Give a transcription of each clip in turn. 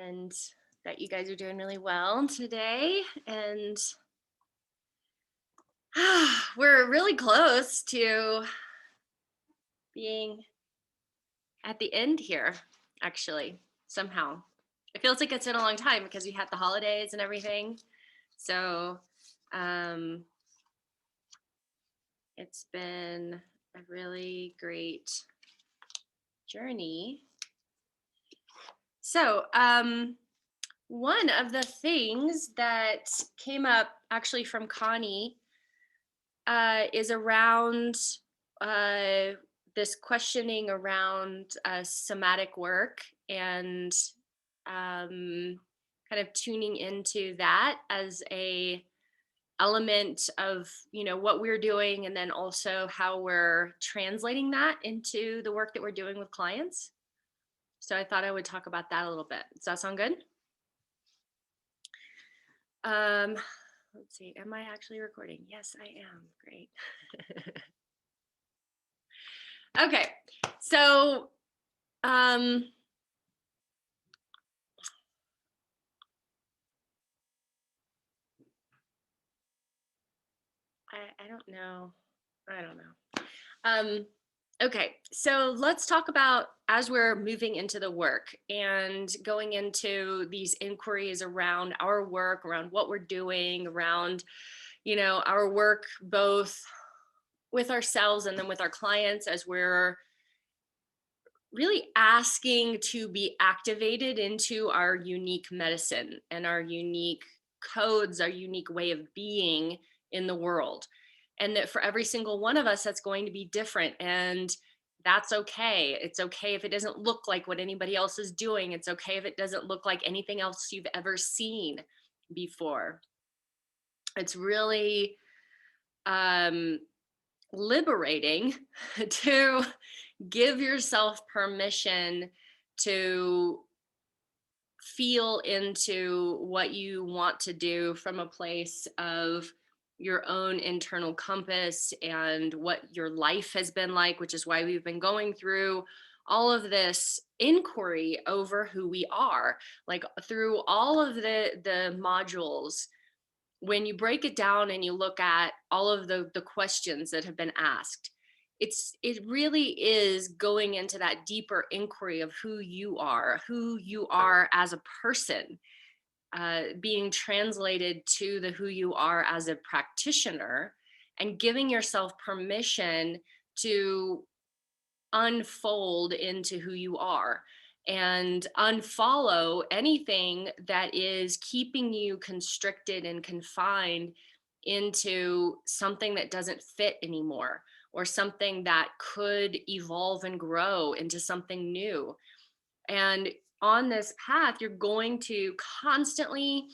and that you guys are doing really well today. And we're really close to being at the end here, actually, somehow. It feels like it's been a long time because we had the holidays and everything. So um, it's been a really great journey. So, one of the things that came up actually from Connie is around uh, this questioning around somatic work and kind of tuning into that as a element of what we're doing, and then also how we're translating that into the work that we're doing with clients. So I thought I would talk about that a little bit. Does that sound good? um let's see, am I actually recording? Yes, I am. Great. Okay, so um I don't know. I don't know. Okay, so let's talk about, as we're moving into the work and going into these inquiries around our work, around what we're doing, around, our work both with ourselves and then with our clients, as we're really asking to be activated into our unique medicine and our unique codes, our unique way of being in the world. And that for every single one of us, that's going to be different. And that's okay. It's okay if it doesn't look like what anybody else is doing. It's okay if it doesn't look like anything else you've ever seen before. It's really liberating to give yourself permission to feel into what you want to do from a place of your own internal compass and what your life has been like, which is why we've been going through all of this inquiry over who we are, like through all of the modules. When you break it down and you look at all of the questions that have been asked, it really is going into that deeper inquiry of who you are as a person, being translated to the who you are as a practitioner, and giving yourself permission to unfold into who you are and unfollow anything that is keeping you constricted and confined into something that doesn't fit anymore, or something that could evolve and grow into something new. And on this path, you're going to constantly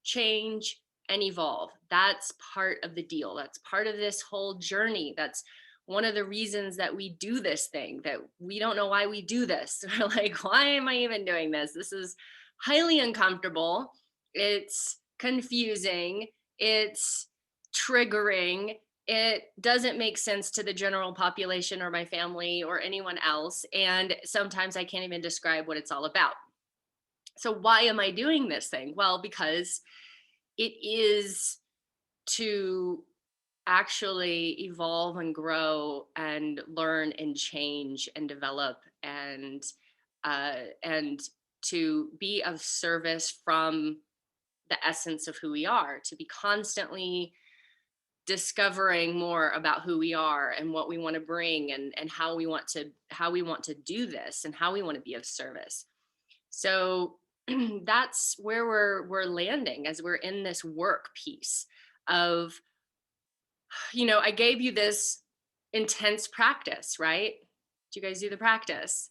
change and evolve. That's part of the deal. That's part of this whole journey. That's one of the reasons that we do this thing, that we don't know why we do this. We're like, why am I even doing this? This is highly uncomfortable. It's confusing. It's triggering. It doesn't make sense to the general population or my family or anyone else. And sometimes I can't even describe what it's all about. So, why am I doing this thing? Well, because it is to actually evolve and grow and learn and change and develop, and to be of service from the essence of who we are, to be constantly discovering more about who we are and what we want to bring, and how we want to do this and how we want to be of service. So that's where we're landing as we're in this work piece of, I gave you this intense practice, right? Did you guys do the practice?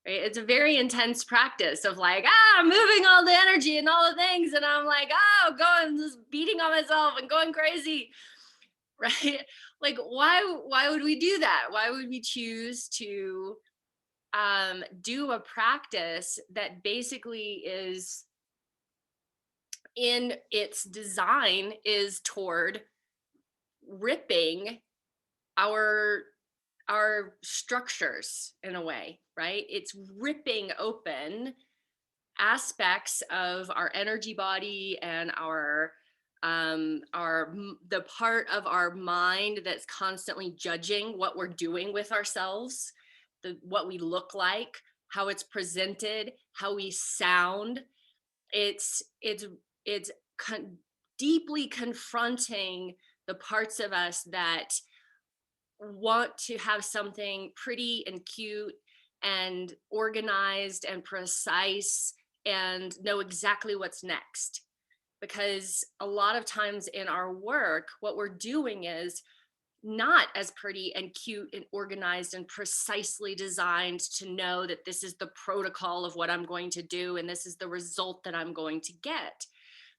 Right? It's a very intense practice of like, moving all the energy and all the things. And I'm like, going, just beating on myself and going crazy. Right? Like, why would we do that? Why would we choose to do a practice that basically is, in its design, is toward ripping our our structures in a way, right? It's ripping open aspects of our energy body and the part of our mind that's constantly judging what we're doing with ourselves, what we look like, how it's presented, how we sound. It's deeply confronting the parts of us that want to have something pretty and cute and organized and precise and know exactly what's next. Because a lot of times in our work, what we're doing is not as pretty and cute and organized and precisely designed to know that this is the protocol of what I'm going to do and this is the result that I'm going to get.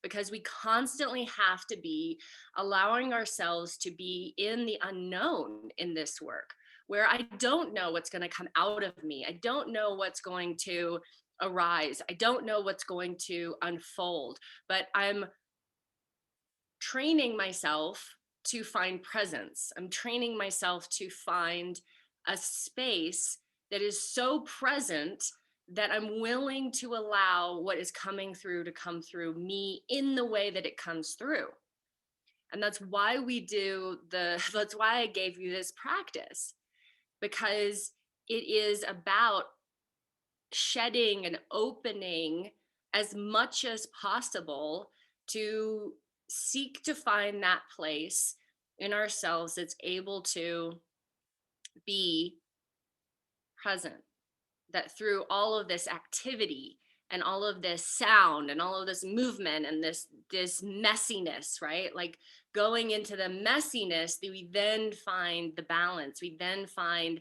Because we constantly have to be allowing ourselves to be in the unknown in this work, where I don't know what's going to come out of me. I don't know what's going to arise. I don't know what's going to unfold, but I'm training myself to find presence. I'm training myself to find a space that is so present that I'm willing to allow what is coming through to come through me in the way that it comes through. And that's why that's why I gave you this practice, because it is about shedding and opening as much as possible to seek to find that place in ourselves that's able to be present, that through all of this activity and all of this sound and all of this movement and this messiness, right, like going into the messiness, that we then find the balance, we then find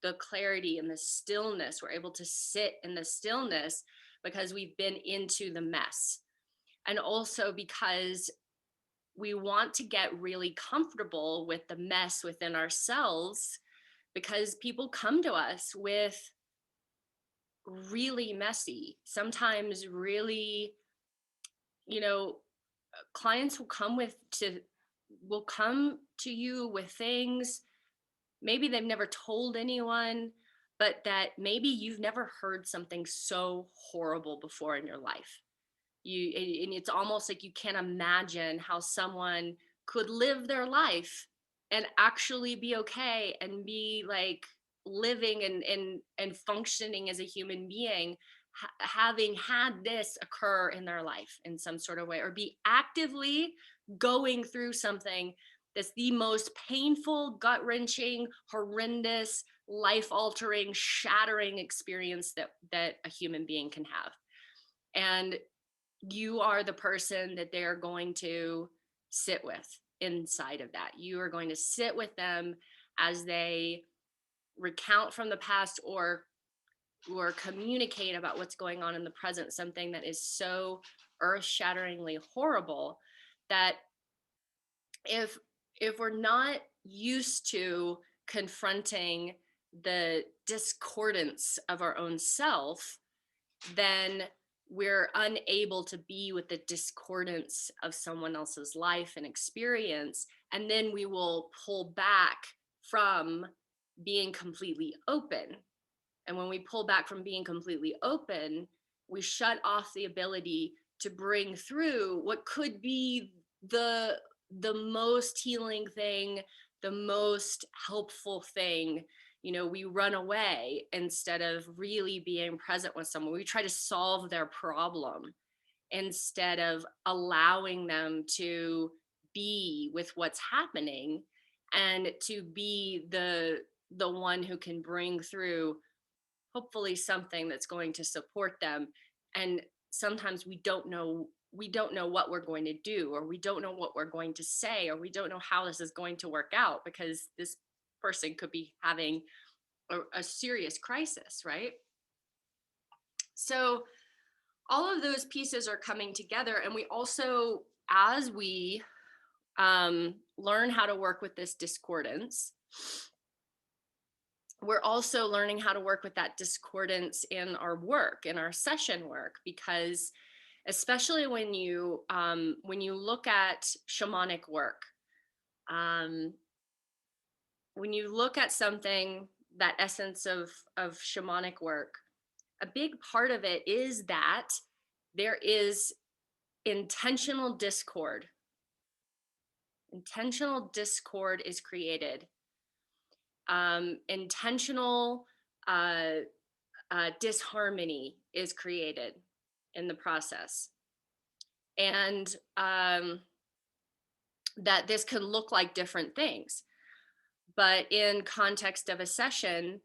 the clarity and the stillness. We're able to sit in the stillness because we've been into the mess. And also because we want to get really comfortable with the mess within ourselves, because people come to us with really messy, sometimes really, you know, clients will come to you with things maybe they've never told anyone, but that maybe you've never heard something so horrible before in your life. And it's almost like you can't imagine how someone could live their life and actually be okay and be like living and functioning as a human being, having had this occur in their life in some sort of way, or be actively going through something that's the most painful, gut-wrenching, horrendous, life-altering, shattering experience that a human being can have. And you are the person that they're going to sit with inside of that. You are going to sit with them as they recount from the past, or communicate about what's going on in the present, something that is so earth-shatteringly horrible that if we're not used to confronting the discordance of our own self, then we're unable to be with the discordance of someone else's life and experience. And then we will pull back from being completely open. And when we pull back from being completely open, we shut off the ability to bring through what could be the most healing thing, the most helpful thing. We run away instead of really being present with someone. We try to solve their problem instead of allowing them to be with what's happening, and to be the one who can bring through hopefully something that's going to support them. And sometimes we don't know what we're going to do, or we don't know what we're going to say, or we don't know how this is going to work out, because this person could be having a serious crisis, right? So all of those pieces are coming together. And we also, as we learn how to work with this discordance, we're also learning how to work with that discordance in our work, in our session work, because especially when you look at shamanic work, um, when you look at something, that essence of shamanic work, A big part of it is that there is intentional discord. Intentional discord is created. Intentional uh, disharmony is created in the process. And that this can look like different things. But in context of a session,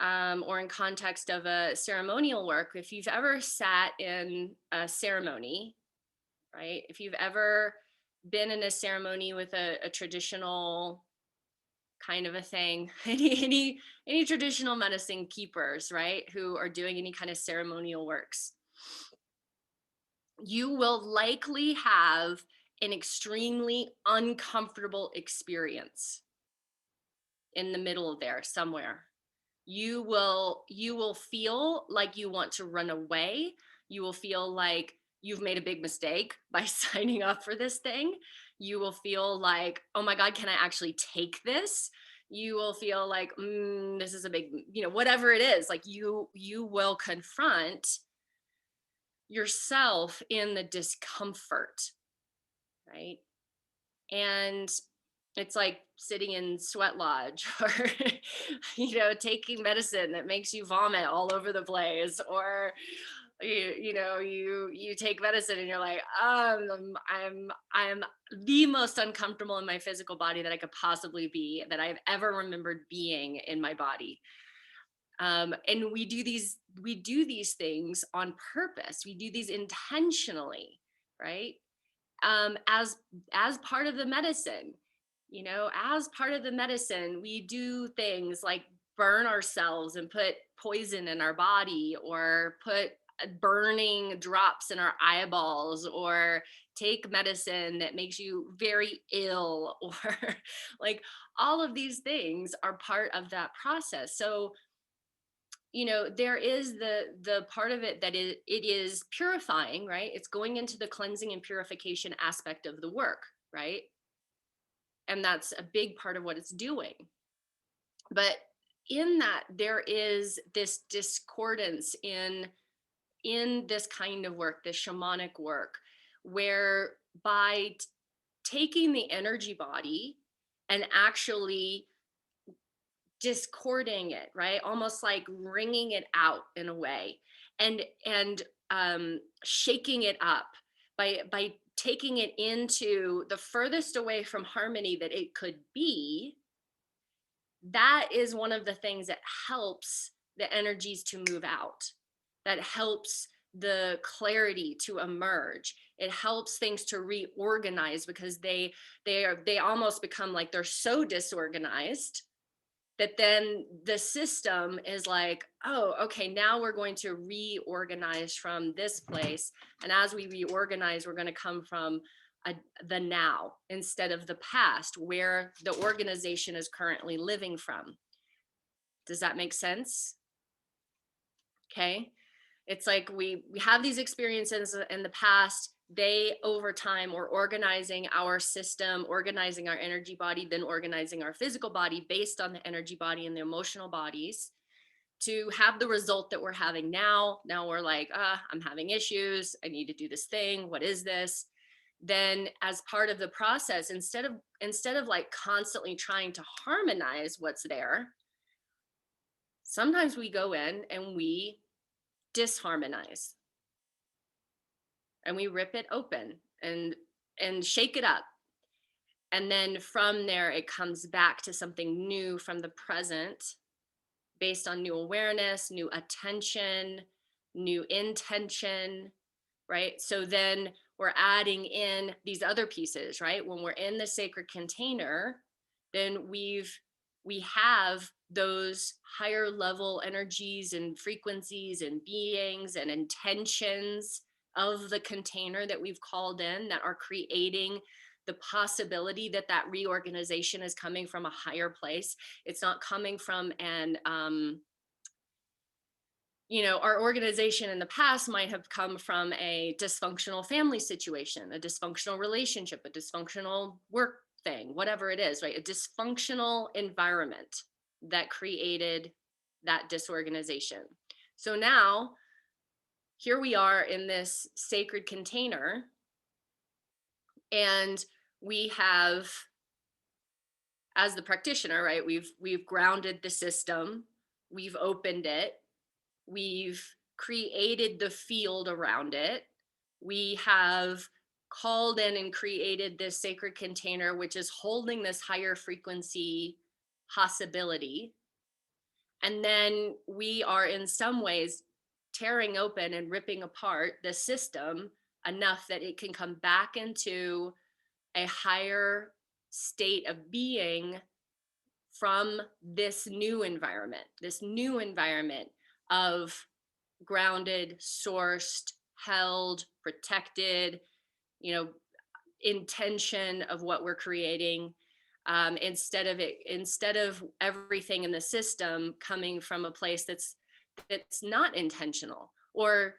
or in context of a ceremonial work, if you've ever sat in a ceremony, right? If you've ever been in a ceremony with a traditional kind of a thing, any traditional medicine keepers, right, who are doing any kind of ceremonial works, you will likely have an extremely uncomfortable experience in the middle of there somewhere. You will feel like you want to run away. You will feel like you've made a big mistake by signing up for this thing. You will feel like, oh my God, can I actually take this? You will feel like, this is a big, whatever it is, like you will confront yourself in the discomfort, right? And it's like sitting in sweat lodge, or taking medicine that makes you vomit all over the place, or you take medicine and you're like, I'm the most uncomfortable in my physical body that I could possibly be, that I've ever remembered being in my body. And we do these things on purpose. We do these intentionally, right? As part of the medicine, as part of the medicine, we do things like burn ourselves and put poison in our body, or put burning drops in our eyeballs, or take medicine that makes you very ill, or like, all of these things are part of that process. So there is the part of it that it is purifying, right? It's going into the cleansing and purification aspect of the work, right? And that's a big part of what it's doing. But in that, there is this discordance in this kind of work, this shamanic work, where by taking the energy body and actually discording it, right, almost like wringing it out in a way, and shaking it up by taking it into the furthest away from harmony that it could be, that is one of the things that helps the energies to move out, that helps the clarity to emerge. It helps things to reorganize, because they almost become like they're so disorganized that then the system is like, oh, okay, now we're going to reorganize from this place. And as we reorganize, we're going to come from the now instead of the past, where the organization is currently living from. Does that make sense? Okay. It's like we have these experiences in the past. They, over time, were organizing our system, organizing our energy body, then organizing our physical body based on the energy body and the emotional bodies, to have the result that we're having now. Now we're like, I'm having issues. I need to do this thing. What is this? Then, as part of the process, instead of like constantly trying to harmonize what's there, sometimes we go in and we disharmonize, and we rip it open and shake it up. And then from there, it comes back to something new from the present, based on new awareness, new attention, new intention, right? So then we're adding in these other pieces, right? When we're in the sacred container, then we have those higher level energies and frequencies and beings and intentions of the container that we've called in, that are creating the possibility that that reorganization is coming from a higher place. It's not coming from our organization in the past might have come from a dysfunctional family situation, a dysfunctional relationship, a dysfunctional work thing, whatever it is, right? A dysfunctional environment that created that disorganization. So now here we are in this sacred container, and we have, as the practitioner, right, we've grounded the system, we've opened it, we've created the field around it, we have called in and created this sacred container which is holding this higher frequency possibility. And then we are in some ways tearing open and ripping apart the system enough that it can come back into a higher state of being from this new environment of grounded, sourced, held, protected, you know, intention of what we're creating. Instead of everything in the system coming from a place that's not intentional, or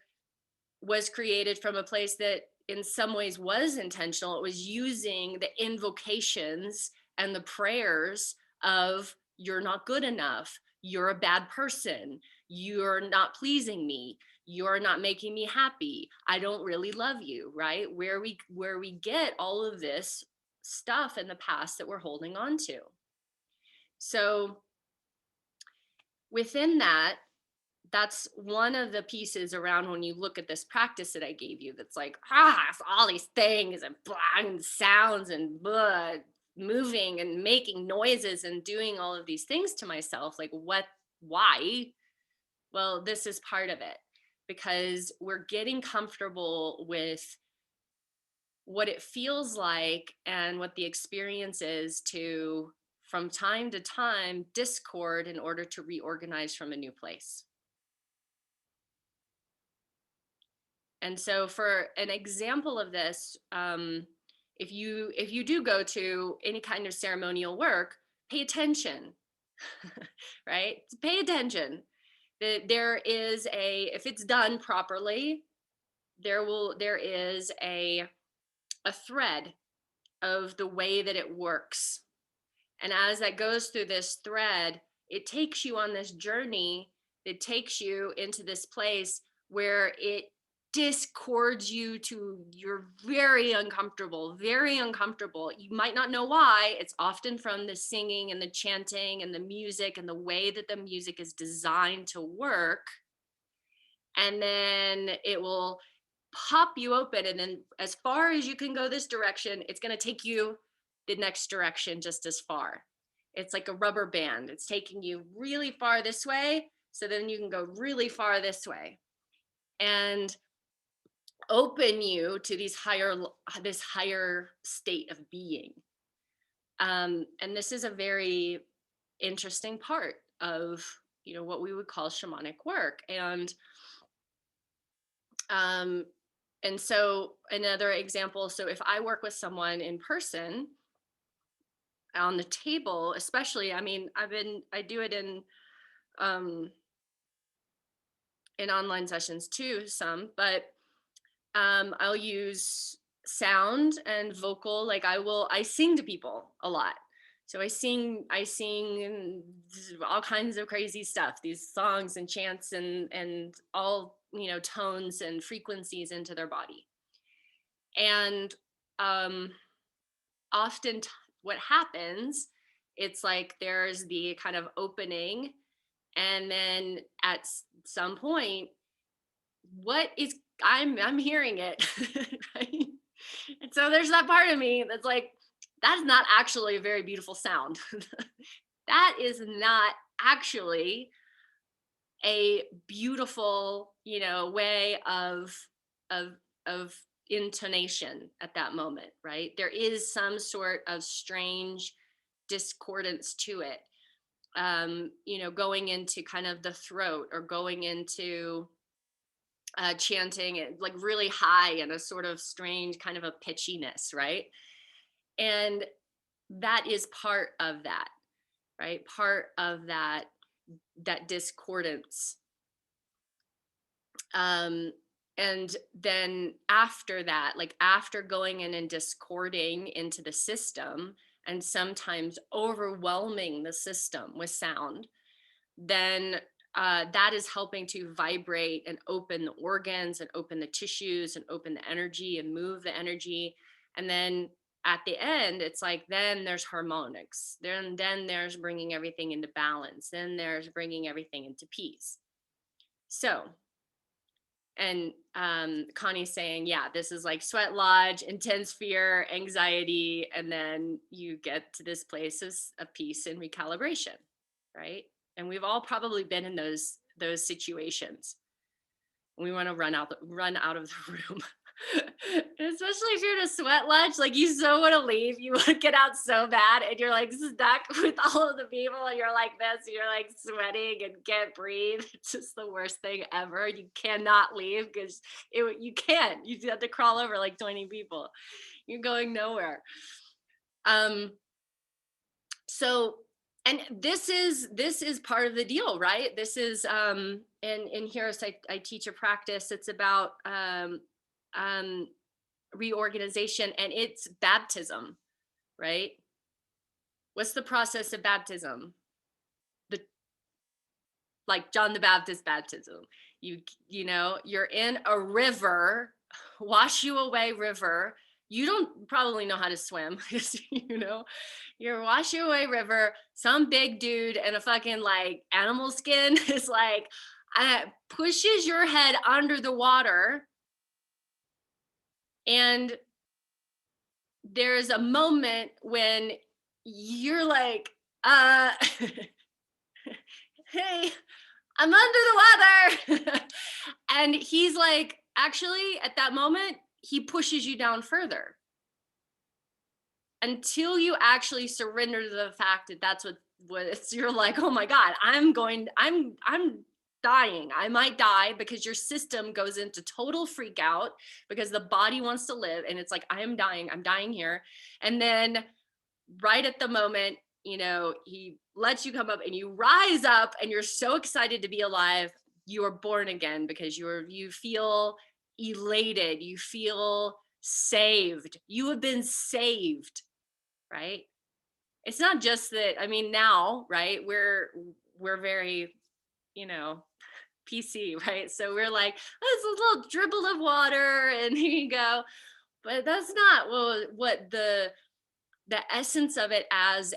was created from a place that in some ways was intentional. It was using the invocations and the prayers of, you're not good enough, you're a bad person, you're not pleasing me, you're not making me happy, I don't really love you, right? Where we get all of this stuff in the past that we're holding on to. So within that, that's one of the pieces around when you look at this practice that I gave you, that's like, it's all these things and blah, and sounds and blah, moving and making noises and doing all of these things to myself. Like, what, why? Well, this is part of it, because we're getting comfortable with what it feels like and what the experience is to, from time to time, discord in order to reorganize from a new place. And so for an example of this, if you do go to any kind of ceremonial work, pay attention, right? Pay attention. There is if it's done properly, there is a thread of the way that it works. And as that goes through this thread, it takes you on this journey. It takes you into this place where it discords you to, you're very uncomfortable, very uncomfortable. You might not know why. It's often from the singing and the chanting and the music and the way that the music is designed to work. And then it will pop you open. And then as far as you can go this direction, it's going to take you the next direction just as far. It's like a rubber band. It's taking you really far this way, so then you can go really far this way, and open you to this higher state of being. And this is a very interesting part of, what we would call shamanic work. And so another example, so if I work with someone in person on the table, especially, I mean, I do it in online sessions too, but I'll use sound and vocal. Like I sing to people a lot. So I sing all kinds of crazy stuff, these songs and chants and all, tones and frequencies into their body. And often what happens, it's like there's the kind of opening, and then at some point, I'm hearing it, right? And so there's that part of me that's like, that's not actually a very beautiful sound. That is not actually a beautiful, way of of intonation at that moment, right? There is some sort of strange discordance to it. Going into kind of the throat, or going into chanting it like really high and a sort of strange kind of a pitchiness, right? And that is part of that, right? Part of that discordance. And then after that, like after going in and discording into the system and sometimes overwhelming the system with sound, then that is helping to vibrate and open the organs and open the tissues and open the energy and move the energy. And then at the end, it's like, then there's harmonics. Then there's bringing everything into balance. Then there's bringing everything into peace. So, and Connie's saying, yeah, this is like sweat lodge, intense fear, anxiety, and then you get to this place of peace and recalibration, right? And we've all probably been in those situations. We want to run out of the room. Especially if you're in a sweat lodge, like you so want to leave, you want to get out so bad, and you're like stuck with all of the people, and you're like this, and you're like sweating and can't breathe. It's just the worst thing ever. You cannot leave because you can't. You have to crawl over like 20 people. You're going nowhere. So, and this is part of the deal, right? This is in here, I teach a practice. It's about reorganization, and it's baptism, right? What's the process of baptism? Like John the Baptist baptism. You know, you're in a river, wash you away river. You don't probably know how to swim, you know, you're wash you away river. Some big dude in a fucking like animal skin is like, pushes your head under the water. And there's a moment when you're like, hey, I'm under the water. And he's like, actually, at that moment, he pushes you down further until you actually surrender to the fact that that's what you're like, oh my God, I'm dying. I might die, because your system goes into total freak out because the body wants to live. And it's like, I'm dying here. And then right at the moment, you know, he lets you come up and you rise up and you're so excited to be alive. You are born again because you feel elated. You feel saved. You have been saved, right? It's not just that, I mean, now, right? We're very, you know, PC, right? So we're like, there's a little dribble of water and here you go. But that's not what the essence of it as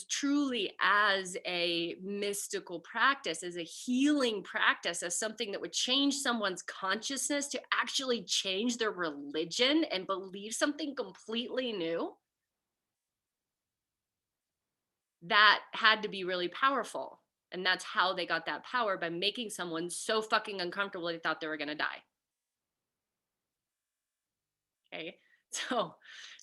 truly as a mystical practice, as a healing practice, as something that would change someone's consciousness to actually change their religion and believe something completely new. That had to be really powerful. And that's how they got that power, by making someone so fucking uncomfortable they thought they were going to die. Okay. So,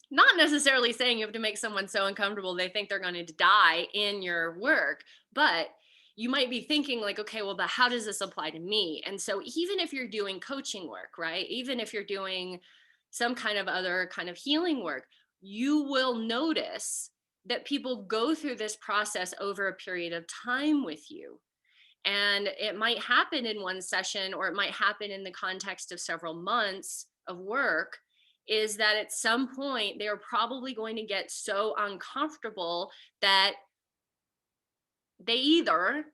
not necessarily saying you have to make someone so uncomfortable they think they're going to die in your work, but you might be thinking like, okay, well, but how does this apply to me? And so even if you're doing coaching work, right? Even if you're doing some kind of other kind of healing work, you will notice that people go through this process over a period of time with you. And it might happen in one session, or it might happen in the context of several months of work. Is that at some point they're probably going to get so uncomfortable that they either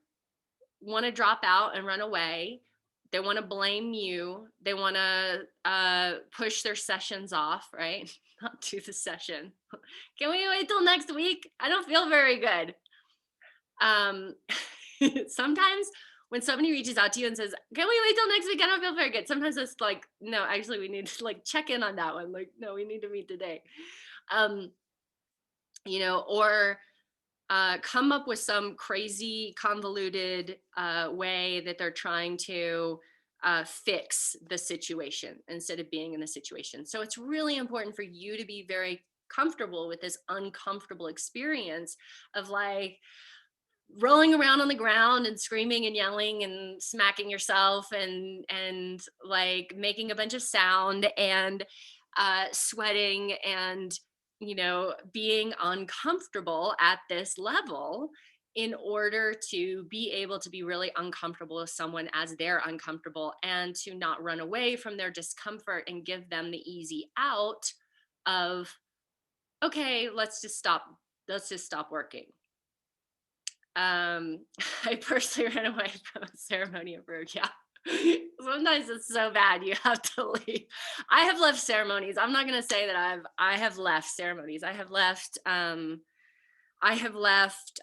want to drop out and run away, they want to blame you, they want to push their sessions off, right? Not do the session. Can we wait till next week? I don't feel very good. Sometimes when somebody reaches out to you and says, can we wait till next week? I don't feel very good. Sometimes it's like, no, actually we need to like check in on that one. Like, no, we need to meet today. You know, or come up with some crazy convoluted way that they're trying to fix the situation instead of being in the situation. So it's really important for you to be very comfortable with this uncomfortable experience of like, rolling around on the ground and screaming and yelling and smacking yourself and like making a bunch of sound and sweating and, you know, being uncomfortable at this level in order to be able to be really uncomfortable with someone as they're uncomfortable, and to not run away from their discomfort and give them the easy out of, okay, let's just stop working. I personally ran away from a ceremony of rude. Yeah. Sometimes it's so bad you have to leave. I have left ceremonies. I'm not gonna say that I have left ceremonies. I have left I've left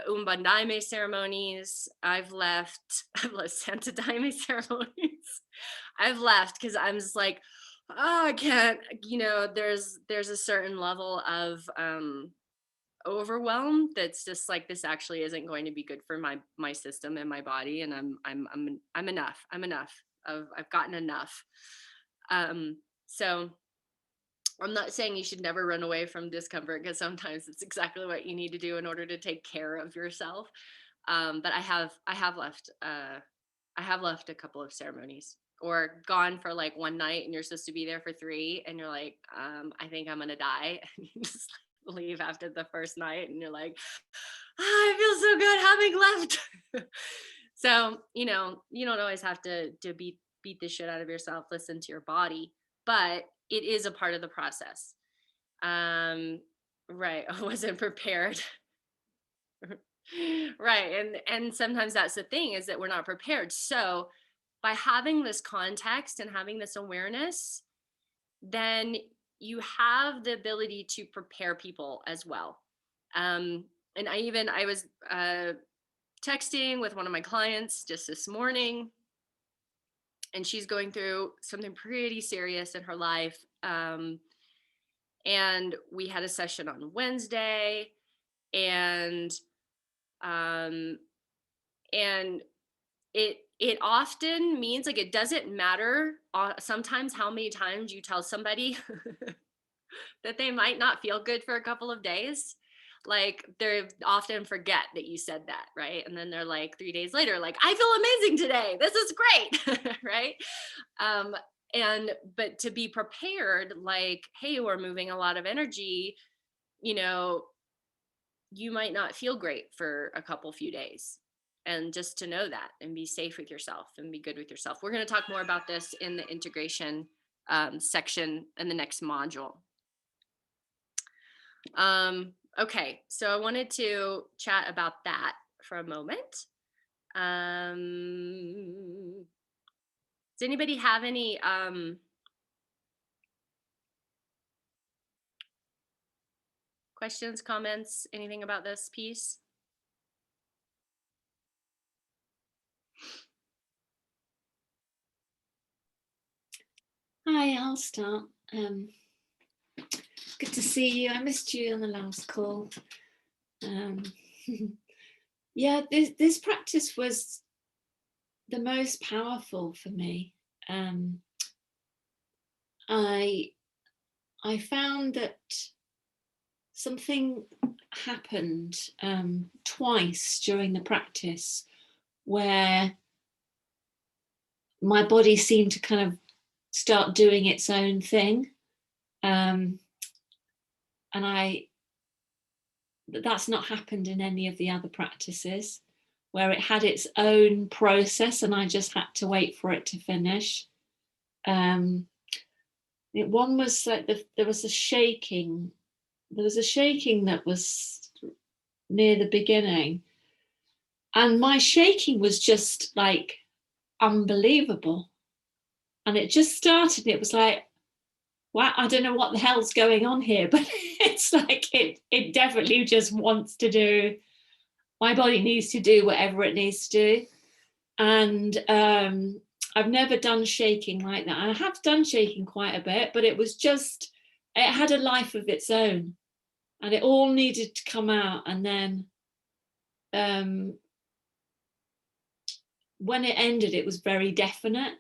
Umbandaime ceremonies. I've left Santa Daime ceremonies. I've left because I'm just like, oh, I can't. There's a certain level of overwhelm that's just like, this actually isn't going to be good for my system and my body, and I'm enough. I've gotten enough. So I'm not saying you should never run away from discomfort, because sometimes it's exactly what you need to do in order to take care of yourself. But I have left a couple of ceremonies, or gone for like one night and you're supposed to be there for three, and you're like, I think I'm gonna die, and you just leave after the first night, and you're like, I feel so good having left. So you don't always have to beat the shit out of yourself. Listen to your body, but it is a part of the process. Um, right. I wasn't prepared. Right. And sometimes that's the thing, is that we're not prepared. So by having this context and having this awareness, then you have the ability to prepare people as well. And I was texting with one of my clients just this morning, and she's going through something pretty serious in her life. And we had a session on Wednesday, and um, and it often means, like, it doesn't matter sometimes how many times you tell somebody that they might not feel good for a couple of days. Like, they often forget that you said that, right? And then they're like 3 days later, like, I feel amazing today. This is great, right? Um, but to be prepared, like, hey, we're moving a lot of energy, you know, you might not feel great for a few days. And just to know that, and be safe with yourself and be good with yourself. We're going to talk more about this in the integration section in the next module. Okay, so I wanted to chat about that for a moment. Does anybody have any questions, comments, anything about this piece? Hi, I'll start. Good to see you. I missed you on the last call. Yeah, this practice was the most powerful for me. I found that something happened twice during the practice where my body seemed to kind of start doing its own thing. And that's not happened in any of the other practices, where it had its own process and I just had to wait for it to finish. One was like there was a shaking that was near the beginning, and my shaking was just like unbelievable. And it just started, it was like, wow, I don't know what the hell's going on here, but it's like it definitely just wants to do, my body needs to do whatever it needs to do. And I've never done shaking like that. I have done shaking quite a bit, but it had a life of its own, and it all needed to come out. And then when it ended, it was very definite.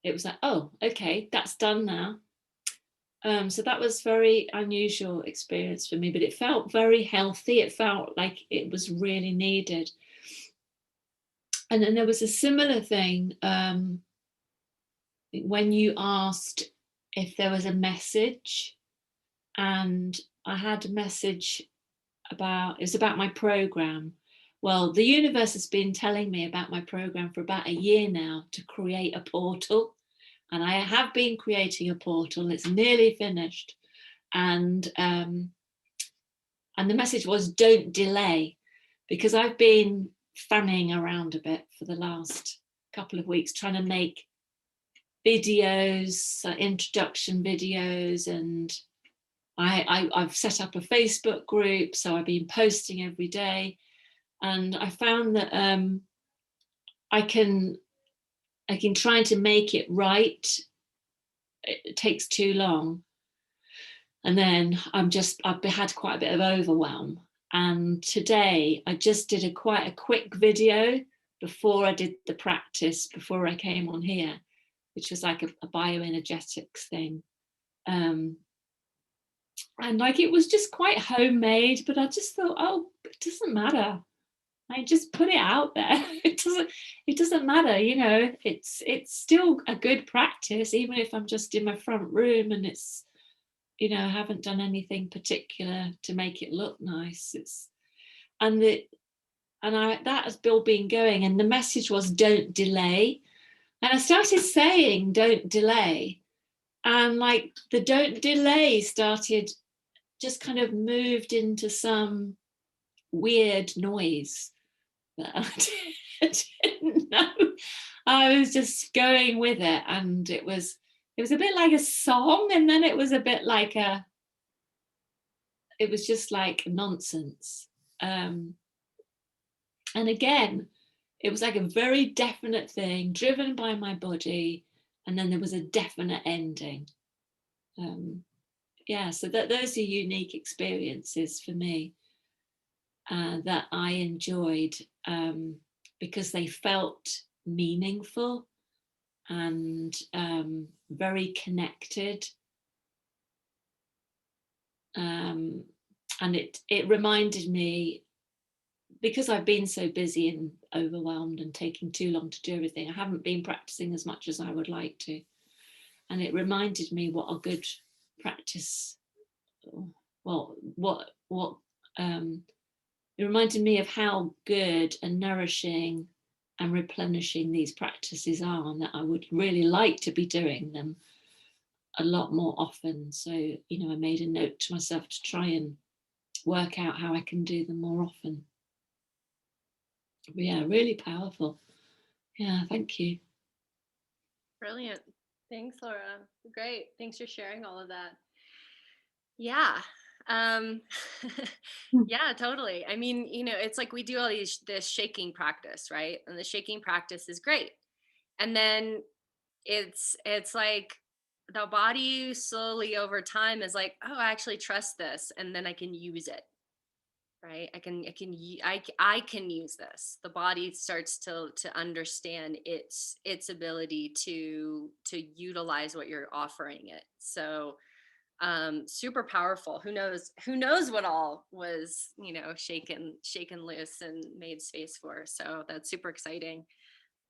It was like, oh, okay, that's done now. So that was very unusual experience for me, but it felt very healthy. It felt like it was really needed. And then there was a similar thing when you asked if there was a message, and I had a message it was about my program. Well, the universe has been telling me about my program for about a year now, to create a portal. And I have been creating a portal. It's nearly finished. And And the message was, don't delay, because I've been fanning around a bit for the last couple of weeks trying to make videos, introduction videos, and I've set up a Facebook group, so I've been posting every day, and I found that I can try to make it right. It takes too long, and then I've had quite a bit of overwhelm. And today I just did quite a quick video before I did the practice, before I came on here, which was like a bioenergetics thing. And like, it was just quite homemade, but I just thought, oh, it doesn't matter. I just put it out there. It doesn't matter, you know, it's still a good practice, even if I'm just in my front room and it's, you know, I haven't done anything particular to make it look nice. That has Bill been going, and the message was, don't delay. And I started saying, don't delay. And like the don't delay started, just kind of moved into some weird noise that I didn't know. I was just going with it, and it was a bit like a song, and then it was a bit like it was just like nonsense. And again, it was like a very definite thing driven by my body, and then there was a definite ending. Yeah, so those are unique experiences for me that I enjoyed, because they felt meaningful and very connected. And it reminded me, because I've been so busy and overwhelmed and taking too long to do everything, I haven't been practicing as much as I would like to. And it reminded me what a good practice, well, it reminded me of how good and nourishing and replenishing these practices are, and that I would really like to be doing them a lot more often. So, you know, I made a note to myself to try and work out how I can do them more often. But yeah, really powerful. Yeah, thank you. Brilliant. Thanks, Laura. Great. Thanks for sharing all of that. Yeah. Yeah, totally. I mean, you know, it's like we do all this shaking practice, right? And the shaking practice is great. And then it's like the body slowly over time is like, oh, I actually trust this, and then I can use it. Right? I can use this. The body starts to understand its ability to utilize what you're offering it. So super powerful. Who knows what all was, you know, shaken loose and made space for. So that's super exciting,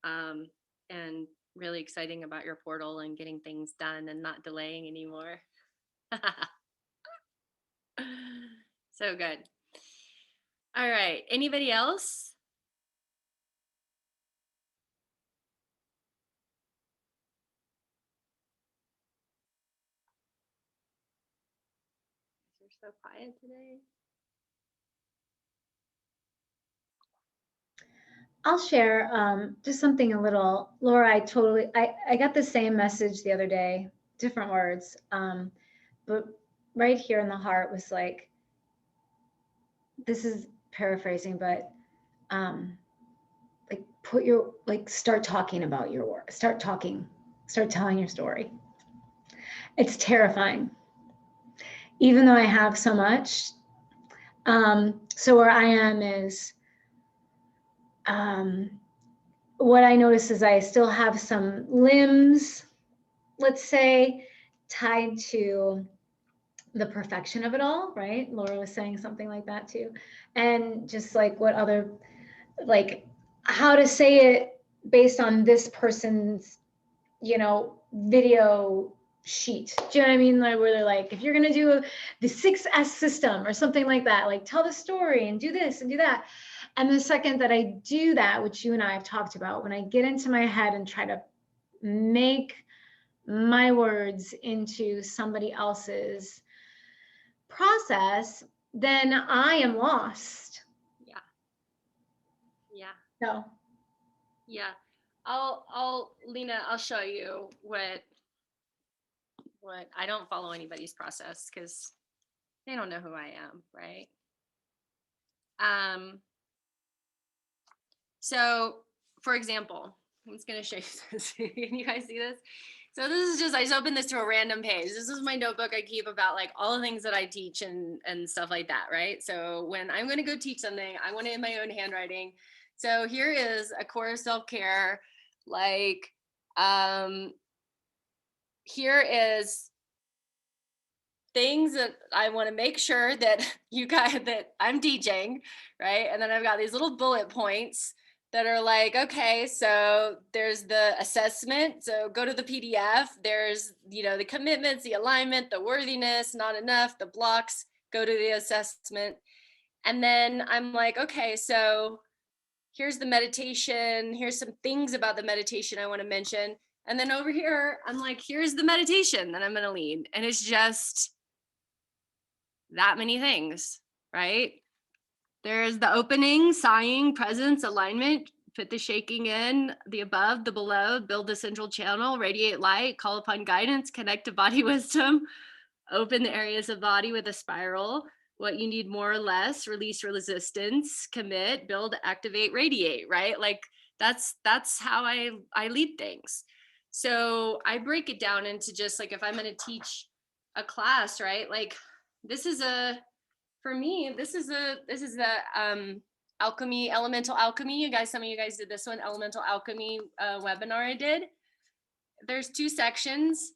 and really exciting about your portal and getting things done and not delaying anymore. So good. All right, anybody else? You're so quiet today. I'll share just something a little. Laura, I got the same message the other day, different words, but right here in the heart was like, this is paraphrasing, but like start talking about your work, start telling your story. It's terrifying, even though I have so much. So where I am is, what I notice is I still have some limbs, let's say, tied to the perfection of it all, right? Laura was saying something like that too. And just like like how to say it based on this person's, you know, video sheet. Do you know what I mean? Like, where they're like, if you're going to do the 6S system or something like that, like tell the story and do this and do that. And the second that I do that, which you and I have talked about, when I get into my head and try to make my words into somebody else's process, then I am lost. Yeah. Yeah. So, Yeah. Lena, I'll show you what I don't follow anybody's process because they don't know who I am, right? So for example, I'm just gonna show you this. Can you guys see this? So this is just, I just opened this to a random page. This is my notebook I keep about like all the things that I teach and stuff like that, right? So when I'm gonna go teach something, I want it in my own handwriting. So here is a core of self-care, like here is things that I want to make sure that you guys, that I'm teaching, right? And then I've got these little bullet points that are like, okay, so there's the assessment. So go to the PDF. There's, you know, the commitments, the alignment, the worthiness, not enough, the blocks, go to the assessment. And then I'm like, okay, so here's the meditation. Here's some things about the meditation I want to mention. And then over here, I'm like, here's the meditation that I'm going to lead. And it's just that many things, right? There's the opening, sighing, presence, alignment, put the shaking in, the above, the below, build the central channel, radiate light, call upon guidance, connect to body wisdom, open the areas of body with a spiral, what you need more or less, release resistance, commit, build, activate, radiate, right? Like that's how I lead things. So I break it down into just like, if I'm going to teach a class, right? Like this is for me, this is the alchemy, elemental alchemy. You guys, some of you guys did this one, elemental alchemy webinar I did. There's 2 sections,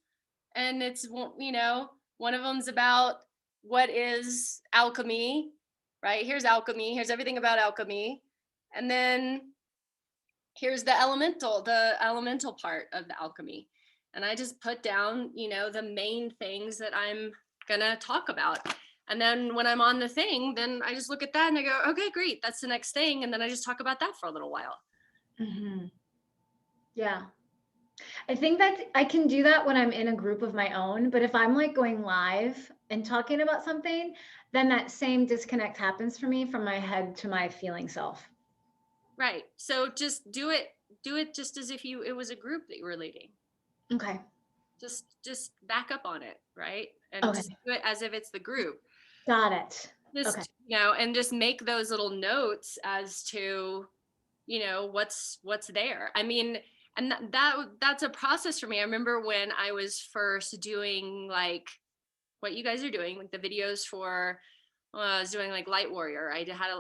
and it's, you know, one of them's about what is alchemy, right? Here's alchemy, here's everything about alchemy. And then here's the elemental part of the alchemy. And I just put down, you know, the main things that I'm gonna talk about. And then when I'm on the thing, then I just look at that and I go, okay, great, that's the next thing. And then I just talk about that for a little while. mm-hmm. Yeah. I think that I can do that when I'm in a group of my own, but if I'm like going live and talking about something, then that same disconnect happens for me from my head to my feeling self. Right. So just do it just as if it was a group that you were leading. Okay. Just back up on it, right? And Okay. just do it as if it's the group. Got it. Just, okay. You know, and just make those little notes as to, you know, what's there. I mean, and that's a process for me. I remember when I was first doing like what you guys are doing, like the videos for, I was doing like Light Warrior. I had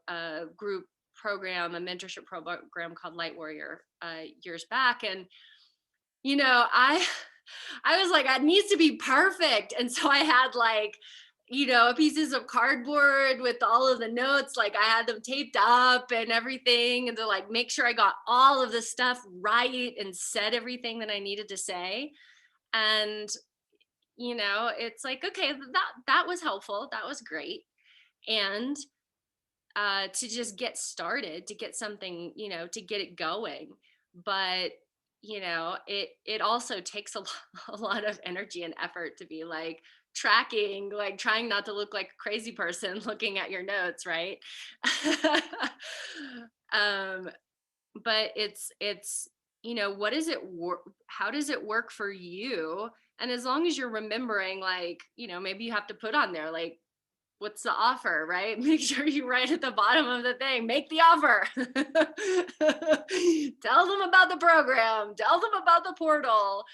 a group program, a mentorship program called Light Warrior years back. And, you know, I was like, it needs to be perfect. And so I had like, you know, pieces of cardboard with all of the notes, like I had them taped up and everything, and to like make sure I got all of the stuff right and said everything that I needed to say. And, you know, it's like, okay, that was helpful. That was great. And to just get started, to get something, you know, to get it going. But, you know, it also takes a lot of energy and effort to be like tracking, like trying not to look like a crazy person looking at your notes, right? But it's, you know, what is it how does it work for you? And as long as you're remembering, like, you know, maybe you have to put on there like, what's the offer, right? Make sure you write at the bottom of the thing, make the offer. Tell them about the program, tell them about the portal,